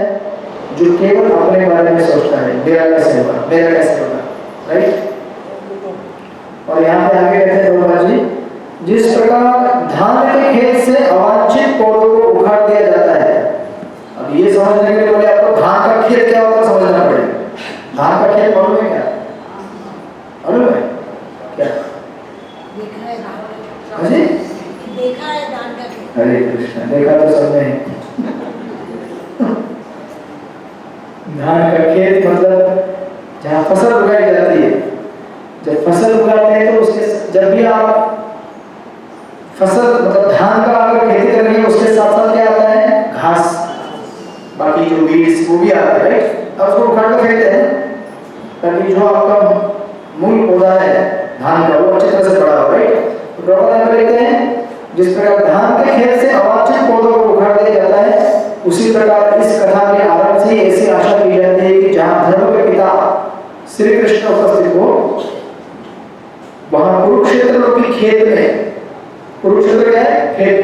जो केवल अपने बारे में सोचता है, मेरा कैसे होगा, मेरा कैसे होगा, राइट? और यहाँ पे आगे कहते हैं प्रभुपाद जी, जिस प्रकार धान के खेत से अवांछित पौधों को उखाड़ दिया जाता है। अब ये समझने के लिए बोले आपको धान का खेत क्या होता है समझना पड़ेगा। धान का खेत मालूम है क्या? मालूम है क्या? देखा है हाँ जी, देखा है धान का खेत। हरे कृष्ण, देखा तो सबने। धान का खेत मतलब जहाँ फसल उगाई जाती है। जब फसल उगाते हैं तो उसके, जब भी आप फसल मतलब धान का अगर खेती करेंगे, उसके साथ साथ क्या आता है? घास, बाकी जो वीड्स वो भी आता है, राइट? अब उसको उखाड़ कर फेंकते हैं ताकि जो आपका मूल पौधा है धान का वो अच्छी तरह से बड़ा हो, राइट? तो प्रॉपर कहते हैं जिस प्रकार धान के खेत से अवांछित पौधों को उखाड़ दिया जाता है, उसी प्रकार इस कथा के आरंभ से ऐसी आशा की जाती है कि जहाँ धर्म के पिता श्री कृष्ण उपस्थित हो, वहां कुरुक्षेत्र के खेत में, कुरुक्षेत्र क्या है? खेत,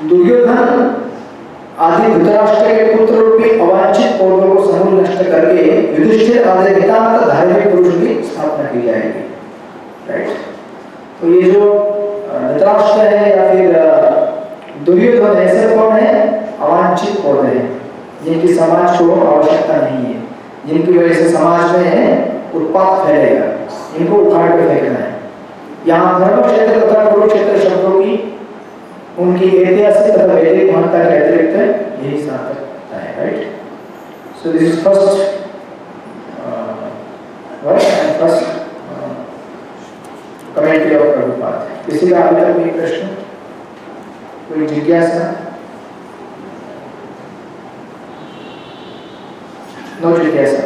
दुर्योधन आदि धृतराष्ट्र के पुत्र रूपी अवांछित पौधों को समूल नष्ट करके युधिष्ठिर आदि नितांत धार्मिक पुरुष की स्थापना की जाएगी, राइट? तो ये जो धृतराष्ट्र है या फिर दुर्योधन ऐसे कौन है? अवांछित पौधे हैं, जिनकी समाज को आवश्यकता नहीं है, जिनकी वजह से समाज में उत्पात फैलेगा, इनको उखाड़ कर फेंकना है। यहाँ धर्म क्षेत्र तथा कुरुक्षेत्र शब्दों की उनकी ऐतिहासिक तथा वैदिक महत्ता के अतिरिक्त यही सार्थकता है, right? So this is first word and first commentary of Prabhupada. किसी का अभी तक कोई प्रश्न, कोई जिज्ञासा? नो जिज्ञासा,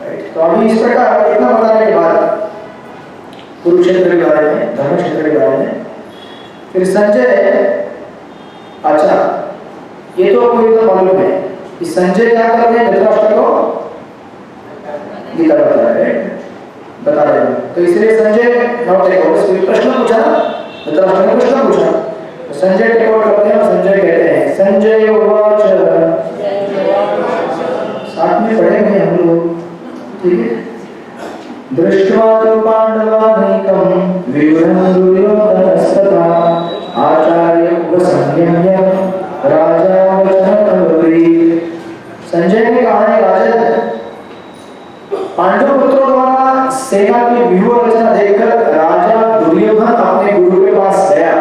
राइट। तो अभी इस प्रकार इतना बताने के बाद कुरुक्षेत्र के बारे में, धर्म क्षेत्र के बारे में, फिर संजय, अच्छा ये तो कोई तो मालूम है कि संजय क्या कर रहे हैं, धृतराष्ट्र को गीता बता रहे हैं। तो इसलिए संजय नौ टेक प्रश्न पूछा, धृतराष्ट्र ने प्रश्न पूछा, तो संजय टेक ओवर करते हैं और संजय कहते हैं, संजय उवाच, साथ में पढ़ेंगे हम लोग, ठीक है। दृष्ट्वा तु पांडवानीकं विवरं दुर्योधनस्तथा आचार्य उपसंयम्य राजा वचनं अब्रवीत्। संजय ने कहा है, राजन, पांडव पुत्रों द्वारा सेना की व्यूह रचना देखकर राजा दुर्योधन अपने गुरु के पास गया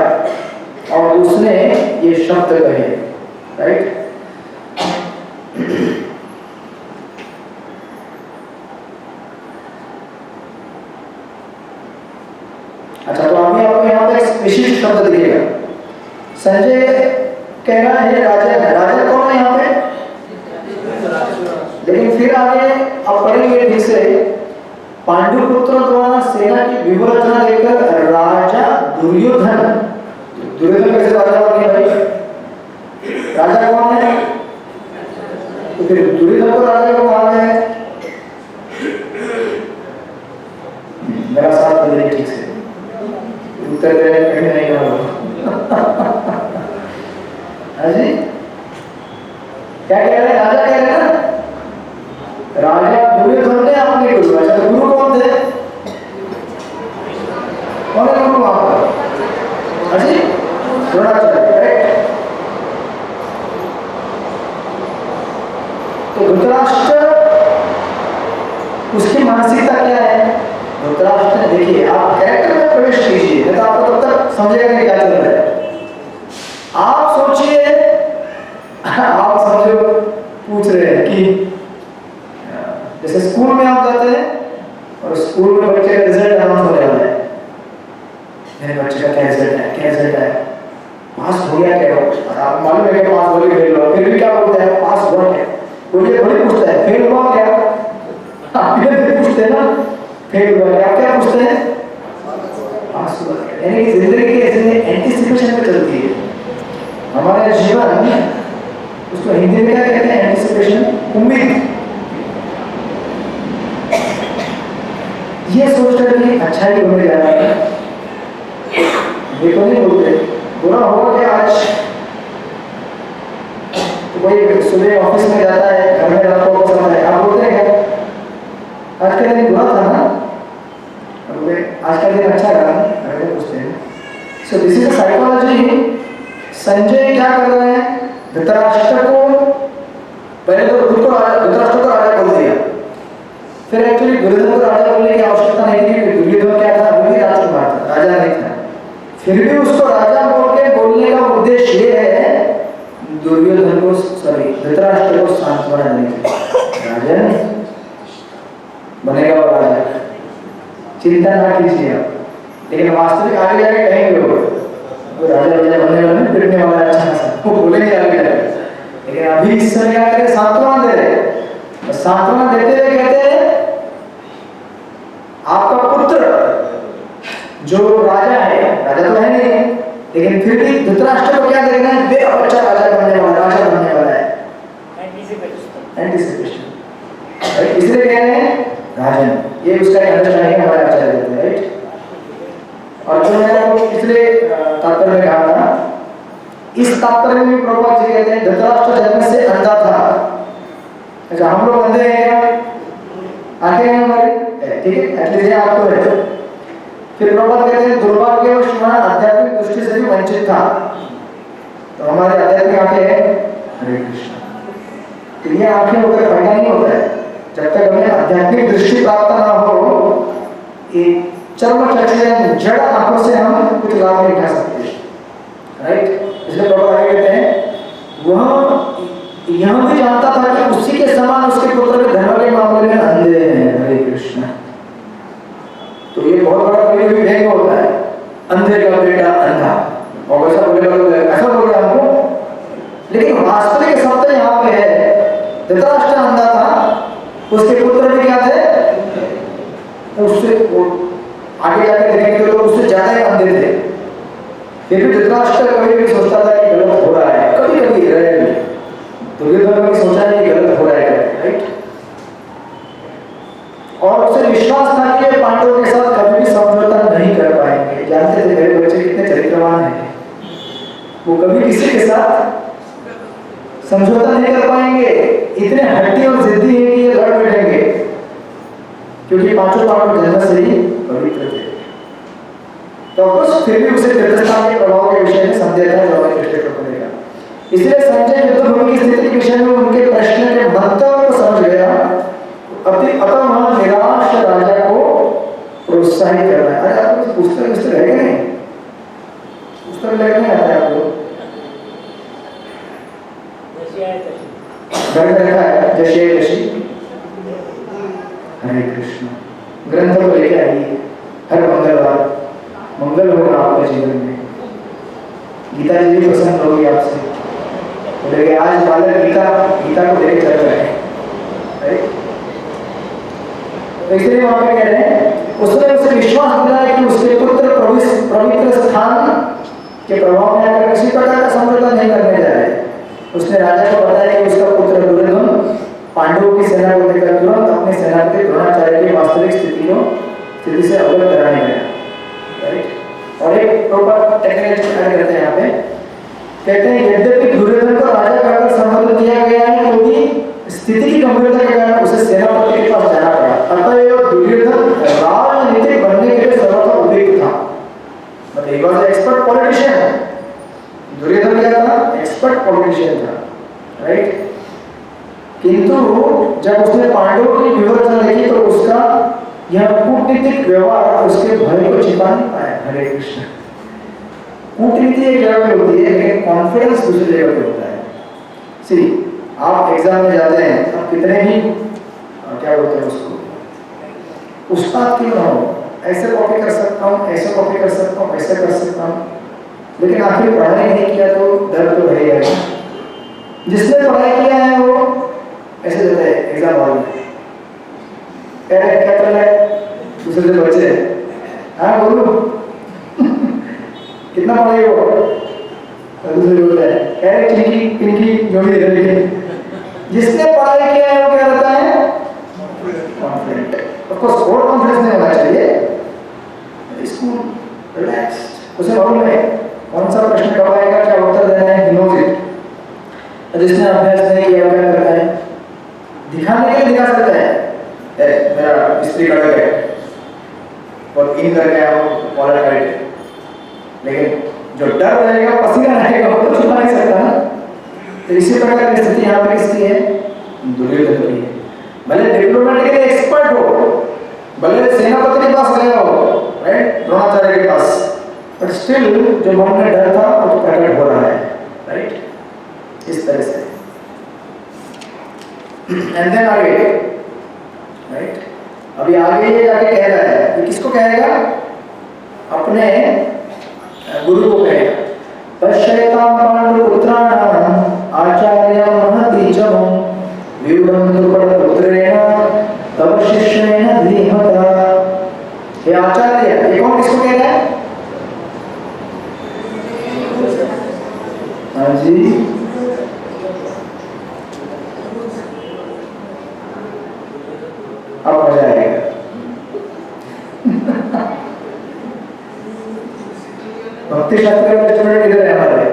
और उसने ये शब्द कहे, राइट। अच्छा, तो अभी आपको यहाँ पे एक विशिष्ट शब्द दिखेगा। संजय कह रहा है राजा, राजा कौन है यहाँ पे? लेकिन फिर आगे आप पढ़ेंगे ठीक से, पांडु पुत्रों द्वारा सेना की व्यूह रचना देखकर राजा दुर्योधन, दुर्योधन कैसे राजा बने भाई? राजा कौन है? तो फिर दुर्योधन को राजा को कहा है, मेरा साथ बदलिए ठीक से, उत्तर देने कहीं नहीं होगा। जी क्या कह रहे हैं? राजा कह रहे हैं ना, राजा दुर्योधन ने अपने गुरु, अच्छा तो गुरु कौन थे? कौन है गुरु वहां पर? अजी द्रोणाचार्य, करेक्ट। तो धृतराष्ट्र, उसकी मानसिकता क्या है? धृतराष्ट्र, देखिए आप कैरेक्टर में प्रवेश कीजिए, नहीं तो आपको तब तक समझेगा नहीं क्या चल रहा है। आप सोचिए, आप समझो पूछ रहे हैं कि जैसे स्कूल में आप जाते हैं और स्कूल में बच्चे का रिजल्ट अनाउंस हो जाता है, मेरे बच्चे का क्या रिजल्ट है, क्या रिजल्ट है, पास हो गया क्या? और आप मालूम है कि पास हो गया, फेल हुआ, फिर भी क्या बोलते हैं? पास हुआ क्या? कोई ये थोड़ी पूछता है फेल हुआ क्या, आप ये नहीं पूछते ना, फेल हुआ क्या, क्या पूछते हैं? पास हुआ। यानी कि जिंदगी की ऐसे एंटीसिपेशन में चलती है हमारा जीवन, उसको हिंदी में क्या कहते हैं? एंटीसिपेशन, उम्मीद। ये सोचकर कि अच्छा ही होने जा रहा है, ये तो नहीं बोलते बुरा होगा क्या आज। तो कोई सुबह ऑफिस में जाता है, घर में रात को पसंद है, आप बोलते हैं क्या आज का दिन बुरा था ना, आज का दिन अच्छा रहा, अरे पूछते हैं। So this is psychology. Sanjay क्या कर रहे हैं? धृतराष्ट्र को पहले तो खुद को धृतराष्ट्र को राजा बोल दिया, फिर एक्चुअली दुर्योधन को राजा बोलने की आवश्यकता नहीं थी, क्योंकि दुर्योधन क्या था? अभी भी राजकुमार था, राजा नहीं था। फिर भी उसको राजा बोल के बोलने का उद्देश्य ये है दुर्योधन को, सॉरी धृतराष्ट्र को सांत्वना देने की। राजा नहीं बनेगा वो राजा, चिंता ना कीजिए आप, लेकिन वास्तविक आगे जाके कहेंगे वो राजा राजा बनने वाला नहीं, पिटने वाला अच्छा खासा, वो बोलेंगे आगे जाके। लेकिन अभी इस समय क्या करें? सांत्वना दे रहे। सांत्वना देते हुए कहते हैं आपका पुत्र जो राजा है, राजा तो है नहीं, लेकिन फिर भी धृतराष्ट्र को क्या देखना है? मेरा बच्चा राजा बनने वाला, राजा बनने वाला है, एंटीसिपेशन। इसलिए कह रहे हैं राजन, ये उसका अंडरस्टैंडिंग हमारे आचार्य देते हैं, राइट। और जो मैंने आपको पिछले तात्पर्य में कहा था, इस तात्पर्य में भी प्रभुपाद जी कहते हैं धृतराष्ट्र जन्म से अंधा था। अच्छा, हम लोग अंधे हैं क्या? आंखें हैं हमारे, ठीक है, एटलीस्ट ये आपको है। फिर प्रभुपाद कहते हैं दुर्भाग्यवश वह आध्यात्मिक दृष्टि से भी वंचित था, तो हमारे आध्यात्मिक आंखें हैं, हरे कृष्ण। तो ये आंखें होकर फायदा नहीं होता है जब तक हमें आध्यात्मिक दृष्टि प्राप्त ना हो। एक चर्म चक्षु जड़ आंखों से हम कुछ लाभ नहीं उठा सकते, राइट। इसलिए प्रभुपाद आगे कहते हैं वह यह भी जानता था कि उसी के समान उसके पुत्र के धर्म के मामले में अंधे हैं, हरे कृष्ण। तो ये बहुत बड़ा विवेक होता है। बेटा अंधा, और वैसा बोलेगा तो ऐसा बोलेगा हमको, लेकिन वास्तविक सत्य यहाँ पे है, धृतराष्ट्र अंधा था, उसके पुत्र भी क्या थे, उससे आगे जाकर देखेंगे तो उससे ज्यादा ही अंधे थे, फिर भी धृतराष्ट्र कभी भी सोचता था कि गलत हो रहा है, कभी कभी दुर्योधन कभी सोचा नहीं कि गलत हो रहा है, राइट। और उसे विश्वास था कि वे पांडवों के साथ कभी भी समझौता नहीं कर पाएंगे। जानते थे मेरे बच्चे कितने चरित्रवान हैं, वो कभी किसी के साथ समझौता नहीं कर पाएंगे, इतने हट्टी और जिद्दी हैं कि ये लड़ बैठेंगे, क्योंकि पांचों पांडव जन्म से ही पवित्र थे। तो कुछ फिर भी उसे तीर्थस्थान के प्रभाव के विषय में संदेह था जो हमारे दृष्टि को बनेगा। इसलिए संजय युद्धभूमि की स्थिति के विषय में उनके प्रश्न के महत्व को समझ गया, अतः वह निराश राजा को प्रोत्साहित कर रहा है। अरे आपको पुस्तक है कि नहीं, पुस्तक लेकर नहीं आता है आपको, घर में रखा है जैसे ऋषि। हरे कृष्ण ग्रंथ को लेकर आइए हर मंगलवार, मंगल होगा आपके जीवन में। गीता जी भी पसंद होगी आपसे, बोलेंगे आज बालक गीता को लेकर चल रहे हैं, राइट। इसलिए वहां पे कह रहे हैं उसने उसे विश्वास दिलाया कि उसके पुत्र पवित्र स्थान के प्रभाव में आकर किसी प्रकार का समझौता नहीं करने जा रहे। उसने राजा को बताया कि उसका पुत्र दुर्योधन पांडवों की सेना को लेकर तुरंत अपने सेनापति द्रोणाचार्य की वास्तविक स्थिति से अवगत कराने गया, राइट। और एक प्रॉपर टेक्निकल ऐड करते हैं यहाँ पे, कहते हैं यद्यपि दुर्योधन को राजा कहकर संबोधित किया गया है, तो भी स्थिति की गंभीरता के कारण उसे सेनापति के पास जाना पड़ा। अतः दुर्योधन राजनीतिक बनने के लिए सर्वथा उद्युक्त था, मतलब he was an expert politician। Duryodhan क्या था, एक्सपर्ट पॉलिटिशियन था, राइट। किंतु जब उसने पांडवों की व्यूहरचना देखी तो उसका यह कूटनीतिक व्यवहार उसके भय को छिपा नहीं पाया। हरे कृष्ण। कूटनीति एक जगह पे होती है, लेकिन कॉन्फिडेंस दूसरी जगह पे होता है। सी आप एग्जाम में जाते हैं, आप कितने भी क्या बोलते हैं उसको, उस्ताद क्यों ना हो, ऐसे कॉपी कर सकता हूँ, ऐसे कॉपी कर सकता हूँ, ऐसे कर सकता हूँ, लेकिन आखिर पढ़ाई नहीं किया तो डर तो रहेगा। जिसने पढ़ाई किया है वो ऐसे जाता है एग्जाम हॉल में, क्या कर रहा है दूसरे से बच्चे, हाँ बोलो कितना पढ़ाई हो, दूसरे बोलता है कह रहे चिंकी पिंकी जो भी इधर लिखे। जिसने पढ़ाई किया है वो क्या रहता है, confident. Of course over confidence नहीं होना चाहिए, स्कूल रिलैक्स्ड, उसे मालूम है कौन सा प्रश्न कब आएगा, क्या उत्तर देना है, ही नोज इट। जिसने अभ्यास नहीं किया क्या करता है, दिखाने के लिए दिखा सकता है, मेरा स्त्री कड़क है और इन करके आओ कॉलर टाइट, लेकिन जो डर रहेगा, पसीना रहेगा, वो तो छुपा नहीं सकता ना। तो इसी प्रकार की स्थिति यहाँ पे किसकी है, दुर्योधन की है। भले डिप्लोमेटिकली एक्सपर्ट हो, भले सेनापति के पास गया हो, राइट, द्रोणाचार्य के पास, बट स्टिल जो मन में डर था वो तो प्रकट हो रहा है, राइट, इस तरह से। एंड देन आगे, राइट, अभी आगे ये जाके कह रहा है, ये किसको कहेगा, अपने गुरु को कहेगा। पश्यतां पांडुपुत्राणां आचार्यं महतीचमं व्यूढं द्रुपदपुत्रेण तव शिष्येन धीमता। ये आचार्य, ये कौन किसको कह रहा है, हाँ जी, अब मजा आएगा। भक्ति शास्त्र का स्टूडेंट इधर है हमारे,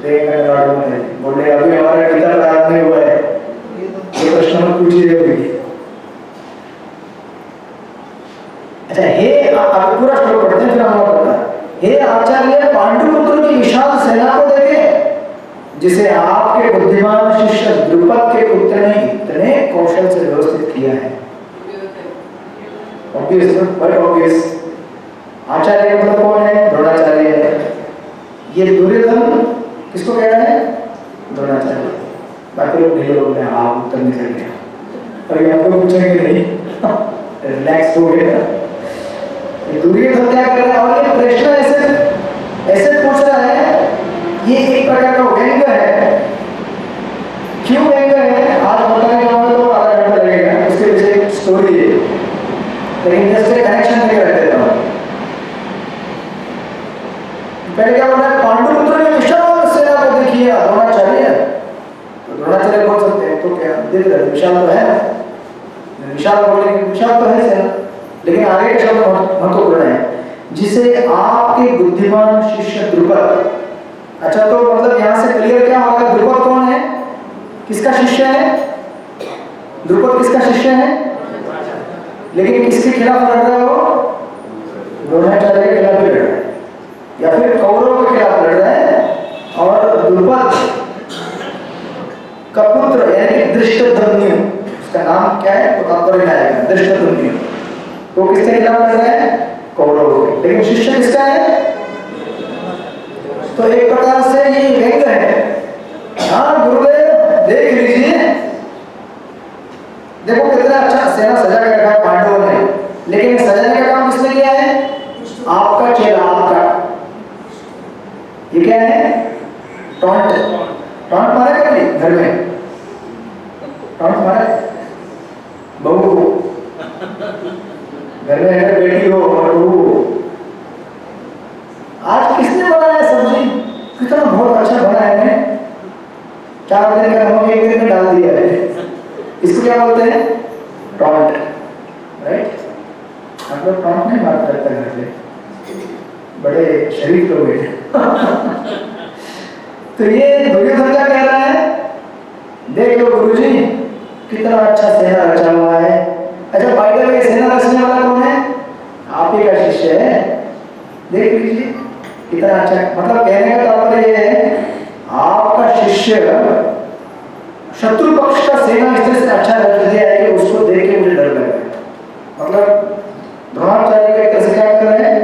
प्रेम का नाटक में बोले अभी हमारा गीता प्रारंभ नहीं हुआ है, ये प्रश्न मत पूछिए अभी। अच्छा, हे आप पूरा श्लोक पढ़ते हैं फिर हम पढ़ना। हे आचार्य, पांडुपुत्र की विशाल सेना को देखे, जिसे आपके बुद्धिमान शिष्य द्रुपद के पुत्र ने इतने कौशल से व्यवस्थित किया है। Obvious, but obvious. आचार्य मतलब कौन है, द्रोणाचार्य है। ये दुर्योधन किसको कह रहा है, द्रोणाचार्य। बाकी लोग नहीं बोल रहे, हाँ उत्तर निकल गया, अभी आपको पूछेंगे नहीं, रिलैक्स हो गया। दुर्योधन क्या कर रहा है, और ये प्रश्न ऐसे ऐसे पूछ रहा है, ये एक प्रकार का व्यंग्य है। क्यों व्यंग्य है आज बताने जाऊंगा तो आधा घंटा लगेगा, उसके पीछे एक स्टोरी है, लेकिन जस्ट कनेक्शन लेकर रख देता हूँ। पहले क्या बोल रहा है, पांडुपुत्र ने विशाल सेना को देखी है, द्रोणाचार्य, तो द्रोणाचार्य बोल सकते हैं तो क्या देख रहे, विशाल तो है, विशाल बोले विशाल तो है सेना, लेकिन आगे का शब्द महत्वपूर्ण है, जिसे आपके बुद्धिमान शिष्य द्रुपद। अच्छा, तो मतलब यहाँ से क्लियर क्या होगा, द्रुपद कौन है, किसका शिष्य है, द्रुपद किसका शिष्य है, लेकिन किसके खिलाफ लड़ रहा है वो, द्रोणाचार्य के खिलाफ लड़ रहा है, या फिर कौरवों के खिलाफ लड़ रहा है। और द्रुपद का पुत्र यानी धृष्टद्युम्न, उसका नाम क्या है तो तात्पर्य आएगा, धृष्टद्युम्न, वो किसके खिलाफ लड़ रहा है, कौरवों के, लेकिन शिष्य किसका है। तो एक प्रकार से ये व्यंग्य है। हाँ गुरुदेव देख लीजिए, देखो कितना अच्छा सेना सजा कर रखा है पांडवों ने, लेकिन सजाने का काम किसने किया है, आपका चेला, आपका। ये क्या है, टॉन्ट, टॉन्ट मारा कभी घर में, टॉन्ट मारा बहू को, घर में अगर बेटी हो और बहू हो, आज किसने बनाया सब्जी, कितना बहुत अच्छा बना है, 4 दिन का हम 1 दिन में डाल दिया है, इसको क्या बोलते हैं, टॉन्ट, राइट। आप लोग टॉन्ट नहीं बात करते घर पे, बड़े शरीफ लोग हैं। तो ये दुर्योधन क्या कह रहा है, देख लो गुरुजी कितना अच्छा सेना रचा हुआ है। अच्छा बाय द वे, सेना रचने वाला कौन है, आप ही का शिष्य है, देख लीजिए कितना अच्छा, मतलब कहने का तात्पर्य ये है, आपका शिष्य शत्रु पक्ष का सेना इस तरह से अच्छा रच दिया है कि उसको देख के मुझे डर लग रहा है। मतलब द्रोणाचार्य के कैसे क्या कर रहे हैं,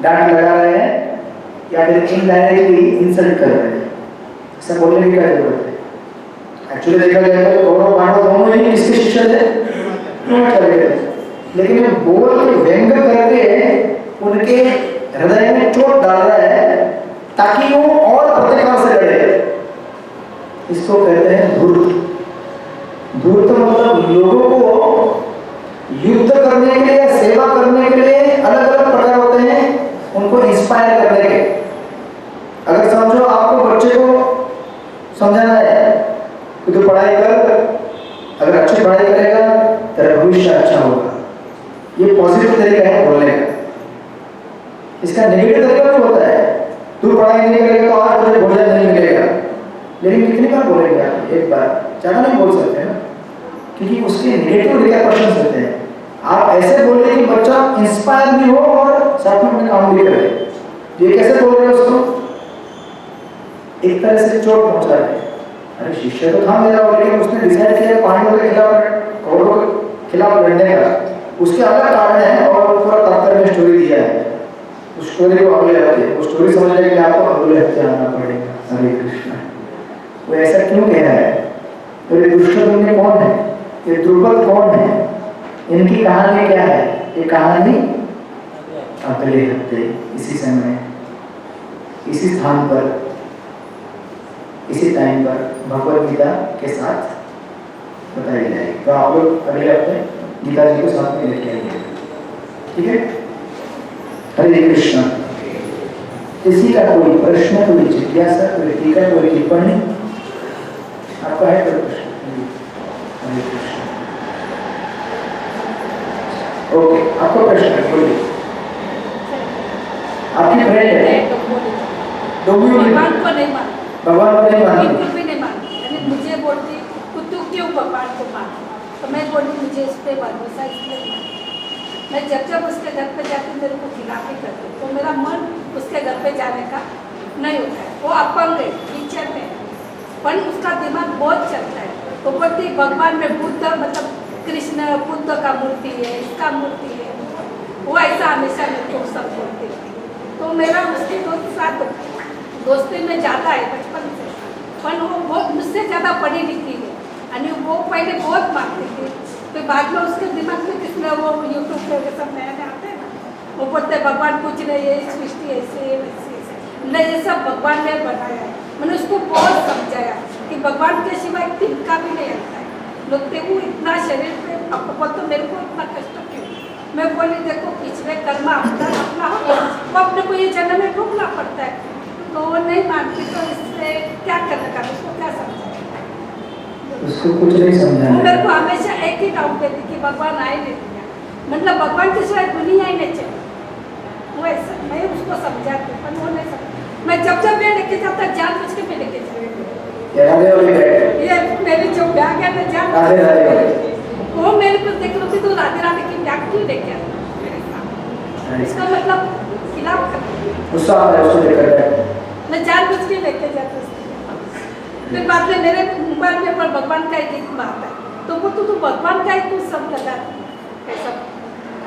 डांट लगा रहे हैं, या फिर इनडायरेक्टली इंसल्ट कर रहे हैं, ऐसा बोलने की क्या जरूरत है। एक्चुअली देखा जाए तो कौरव पांडव दोनों ही किसके शिष्य थे, द्रोणाचार्य थे, लेकिन ये बोल के व्यंग्य करके उनके हृदय में चोट डाल रहा है ताकि वो और प्रतिकार से लड़े। इसको कहते हैं धूर्त। धूर्त मतलब लोगों को युद्ध करने के लिए, सेवा करने के लिए अलग अलग प्रकार होते हैं, उनको इंस्पायर करने के। अगर समझो आपको बच्चे को समझाना है कि तू पढ़ाई कर, अगर अच्छी पढ़ाई करेगा तेरा भविष्य अच्छा होगा, ये पॉजिटिव तरीका है बोलने का। इसका नेगेटिव तरीका भी होता है, तू पढ़ाई नहीं करेगा तो आज तुझे भोजन नहीं मिलेगा, लेकिन कितनी बार बोलेंगे आप, एक बार, ज्यादा नहीं बोल सकते ना, क्योंकि उसके नेगेटिव रिकॉर्डिंग्स होते हैं। आप ऐसे बोलिए कि बच्चा इंस्पायर भी हो और साथ में अपने काम भी करे। ये कैसे बोल रहे हैं उसको, एक तरह से चोट पहुंचा रहे हैं। अरे शिष्य तो था मेरा, लेकिन उसने डिसाइड किया पांडवों के खिलाफ, कौरवों के खिलाफ लड़ने का, उसके अलग कारण है और पूरा तात्पर्य में स्टोरी दिया है। उस स्टोरी को अगले हफ्ते, वो स्टोरी समझने के लिए आपको अगले हफ्ते आना पड़ेगा। हरे कृष्ण। वो ऐसा क्यों कह रहा है, तो ये दुष्टद्युम्न कौन है, ये द्रुपद कौन है, इनकी कहानी क्या है, ये कहानी अगले हफ्ते इसी समय, इसी स्थान पर, इसी टाइम पर भगवद गीता के साथ बताई जाएगी। तो आप लोग अगले हफ्ते गीता जी को साथ में लेके आएंगे, ठीक है। हरे कृष्ण। किसी का कोई प्रश्न, कोई जिज्ञासा, कोई टीका, कोई टिप्पणी आपका है कोई प्रश्न? हरे कृष्ण। ओके, आपका प्रश्न है, बोलिए। आपकी फ्रेंड है, भगवान को नहीं मानती, बिल्कुल भी नहीं मानती। मुझे बोलती तू क्यों भगवान को मानती, तो मैं बोली मुझे इस पर भरोसा इसलिए मानती। मैं जब उसके घर पे जाती मेरे को खिलाफी करती, तो मेरा मन उसके घर पे जाने का नहीं होता है। वो अपंग है, टीचर है, पर उसका दिमाग बहुत चलता है। तो बोलती भगवान में बुद्ध, मतलब कृष्ण बुद्ध का मूर्ति है, इसका मूर्ति है, वो ऐसा हमेशा मेरे को सब बोलते। तो मेरा उसके साथ दोस्ती में ज़्यादा है बचपन से, पर वो बहुत मुझसे ज़्यादा पढ़ी लिखी है, यानी वो पहले बहुत मानती थी। तो बाद में उसके दिमाग में किसने वो यूट्यूब पे सब नए नए आते हैं ना, वो बोलते हैं भगवान कुछ नहीं है, सृष्टि ऐसे है वैसे ऐसे नहीं, ये सब भगवान ने बनाया है। मैंने उसको बहुत समझाया कि भगवान के सिवा एक तिनका भी नहीं आता है। लोग देखो इतना शरीर पे आपको बोल तो मेरे को इतना कष्ट क्यों? मैं बोली देखो पिछले कर्म अपना अपना हो वो अपने को ये जन्म में भोगना पड़ता है। तो वो नहीं मानती तो इससे क्या करने का, उसको क्या समझाया? उसको कुछ नहीं वो समझाना मेरे है। को हमेशा एक ही डाउट देती कि भगवान आए नहीं दिया, मतलब भगवान के सिवाय दुनिया ही नहीं चली। वो ऐसा मैं उसको समझाती पर वो नहीं समझ। मैं जब जब मैं लेके जाता जानबूझ के मैं लेके जाती। राधे वाली बैठ ये मेरी जो ब्याह गया था जान राधे राधे वो मेरे को देख लो कि तू राधे राधे की ब्याह क्यों लेके आता मेरे साथ? इसका मतलब खिलाफ कर गुस्सा आता है उसको लेकर बैठ। मैं जानबूझ के लेके जाती हूँ। फिर बाद में मेरे मोबाइल में पर भगवान का एक गीत आता है तो वो तू भगवान का ही तू सब लगाती ऐसा।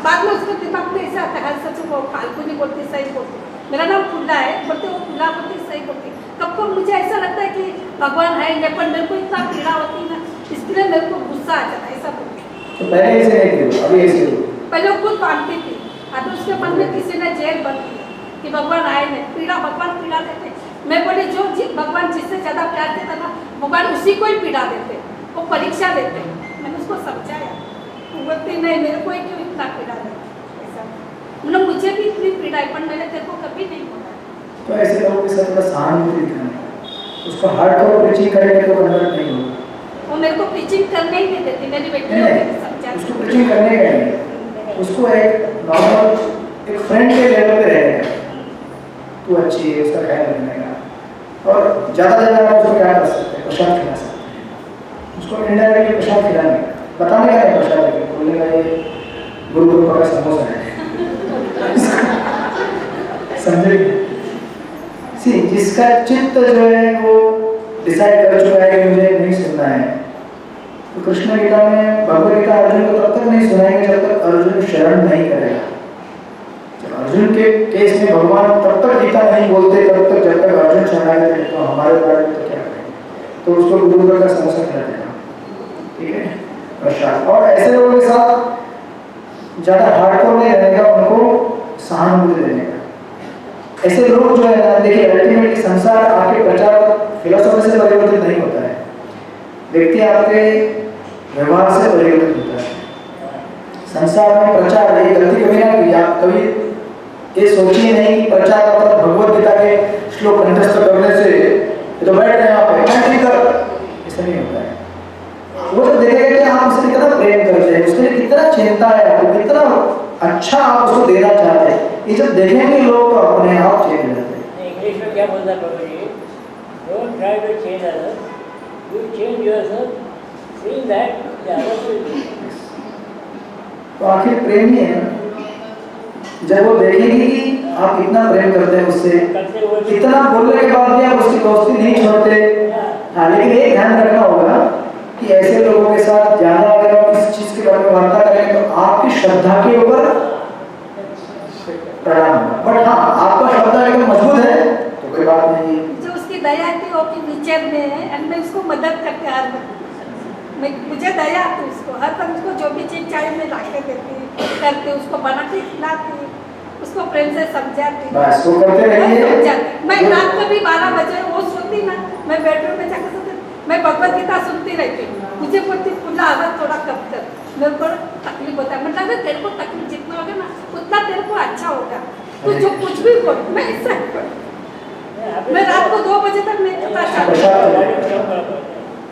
बाद में उसके दिमाग में ऐसा आता है हर सच वो फालतू नहीं बोलती सही बोलती। मेरा नाम फुल्ला है बोलते वो फुल्ला बोलती सही बोलती। कब को मुझे ऐसा लगता है कि भगवान है नहीं पर मेरे को इतना पीड़ा होती है ना इसके लिए मेरे को गुस्सा आ जाता है ऐसा बोलती। तो पहले ऐसे नहीं थी, अभी ऐसे हो। पहले वो खुद मानती थी अब उसके मन में किसी ने जेल बन दिया कि भगवान आए नहीं, पीड़ा भगवान पीड़ा देते। मैं बोली जो भगवान जिससे ज्यादा प्यार देता ना भगवान उसी को ही पीड़ा देते, वो परीक्षा देते। मैंने उसको समझाया वो बोलती नहीं मेरे को ही क्यों इतना पीड़ा देते ऐसा। मतलब मुझे भी इतनी पीड़ा है पर मैंने तेरे को कभी नहीं बोला। तो ऐसे लोगों के साथ थोड़ा सहानुभूति दिखाना है। उसको हार्डकोर प्रीचिंग करेंगे तो कन्वर्ट नहीं होगा। वो मेरे को प्रीचिंग करने ही नहीं देती, मेरी बेटी को भी समझा उसको प्रीचिंग करने का नहीं, उसको एक नॉर्मल एक फ्रेंड के लेवल पे रहने का। तू अच्छी है उसका ख्याल रखने का और ज़्यादा से ज़्यादा उसको क्या कर सकते हैं, प्रसाद खिला सकते हैं। उसको इंडायरेक्टली प्रसाद खिलाने का, बताने का नहीं प्रसाद है, बोलने का ये गुरु गुरु का समोसा है। समझे? सी जिसका चित्त जो है वो डिसाइड कर चुका है कि मुझे नहीं सुनना है, तो कृष्ण गीता में भगवद गीता अर्जुन को तब तक नहीं सुनाएंगे जब तक अर्जुन शरण नहीं करेगा। जब अर्जुन के केस में भगवान तब तक गीता नहीं बोलते तब तक जब तक अर्जुन शरणागत है, तो हमारे बारे में तो क्या करेंगे? तो उसको गुरु का समोसा खिला देगा, ठीक है? प्रसाद। और ऐसे लोगों के साथ ज़्यादा हार्डकोर नहीं रहेगा, उनको सहानुभूति देने का। ऐसे लोग जो है ना, देखिए अल्टीमेटली संसार आपके प्रचार फिलोसॉफी से परिवर्तित नहीं होता है, व्यक्ति आपके व्यवहार से परिवर्तित होता है। संसार में प्रचार ये गलती कभी ना की, आप कभी ये सोचिए नहीं कि प्रचार का मतलब भगवद गीता के श्लोक कंठस्थ करने से तो बैठ गए आप नहीं कर, ऐसा नहीं होता है। वो तो देखेगा कि आप उससे कितना प्रेम करते हैं, उसके लिए कितना चिंता है आपको, कितना अच्छा आप उसको देना चाहते हैं। ये जब देखेंगे लोग तो अपने आप चेंज हो जाते हैं। इंग्लिश में क्या बोलता है प्रभु जी? Don't try to change others, you change yourself, seeing that the others will do. तो आखिर प्रेम ही है ना, जब वो देखेगी कि आप इतना प्रेम करते हैं उससे, इतना बोलने के बाद भी आप उसकी दोस्ती नहीं छोड़ते। हाँ, लेकिन एक ध्यान रखना होगा कि ऐसे लोगों के साथ ज्यादा अगर आप किसी चीज के बारे में वार्ता करें तो आपकी श्रद्धा के ऊपर प्रणाम होगा। बट हाँ, आपका श्रद्धा अगर मजबूत है तो कोई बात नहीं है। जो उसकी दया थी वो कि नेचर में है एंड मैं उसको मदद करके हर मुझे दया आती उसको, हर बार उसको जो भी चीज़ चाहे मैं ला के देती करती, उसको बना के खिलाती, उसको प्रेम से समझाती। बस वो करते रहिए। मैं रात को भी 12 बजे वो सोती ना, मैं बेडरूम में जाकर सोती, मैं भगवद गीता सुनती रहती। मुझे बोलती खुला आवाज थोड़ा कम कर, मेरे को तकलीफ होता है। मतलब तेरे को तकलीफ जितना होगा ना उतना तेरे को अच्छा होगा, तू जो कुछ भी बोल। मैं ऐसा मैं रात को 2 बजे तक नहीं पता चलता।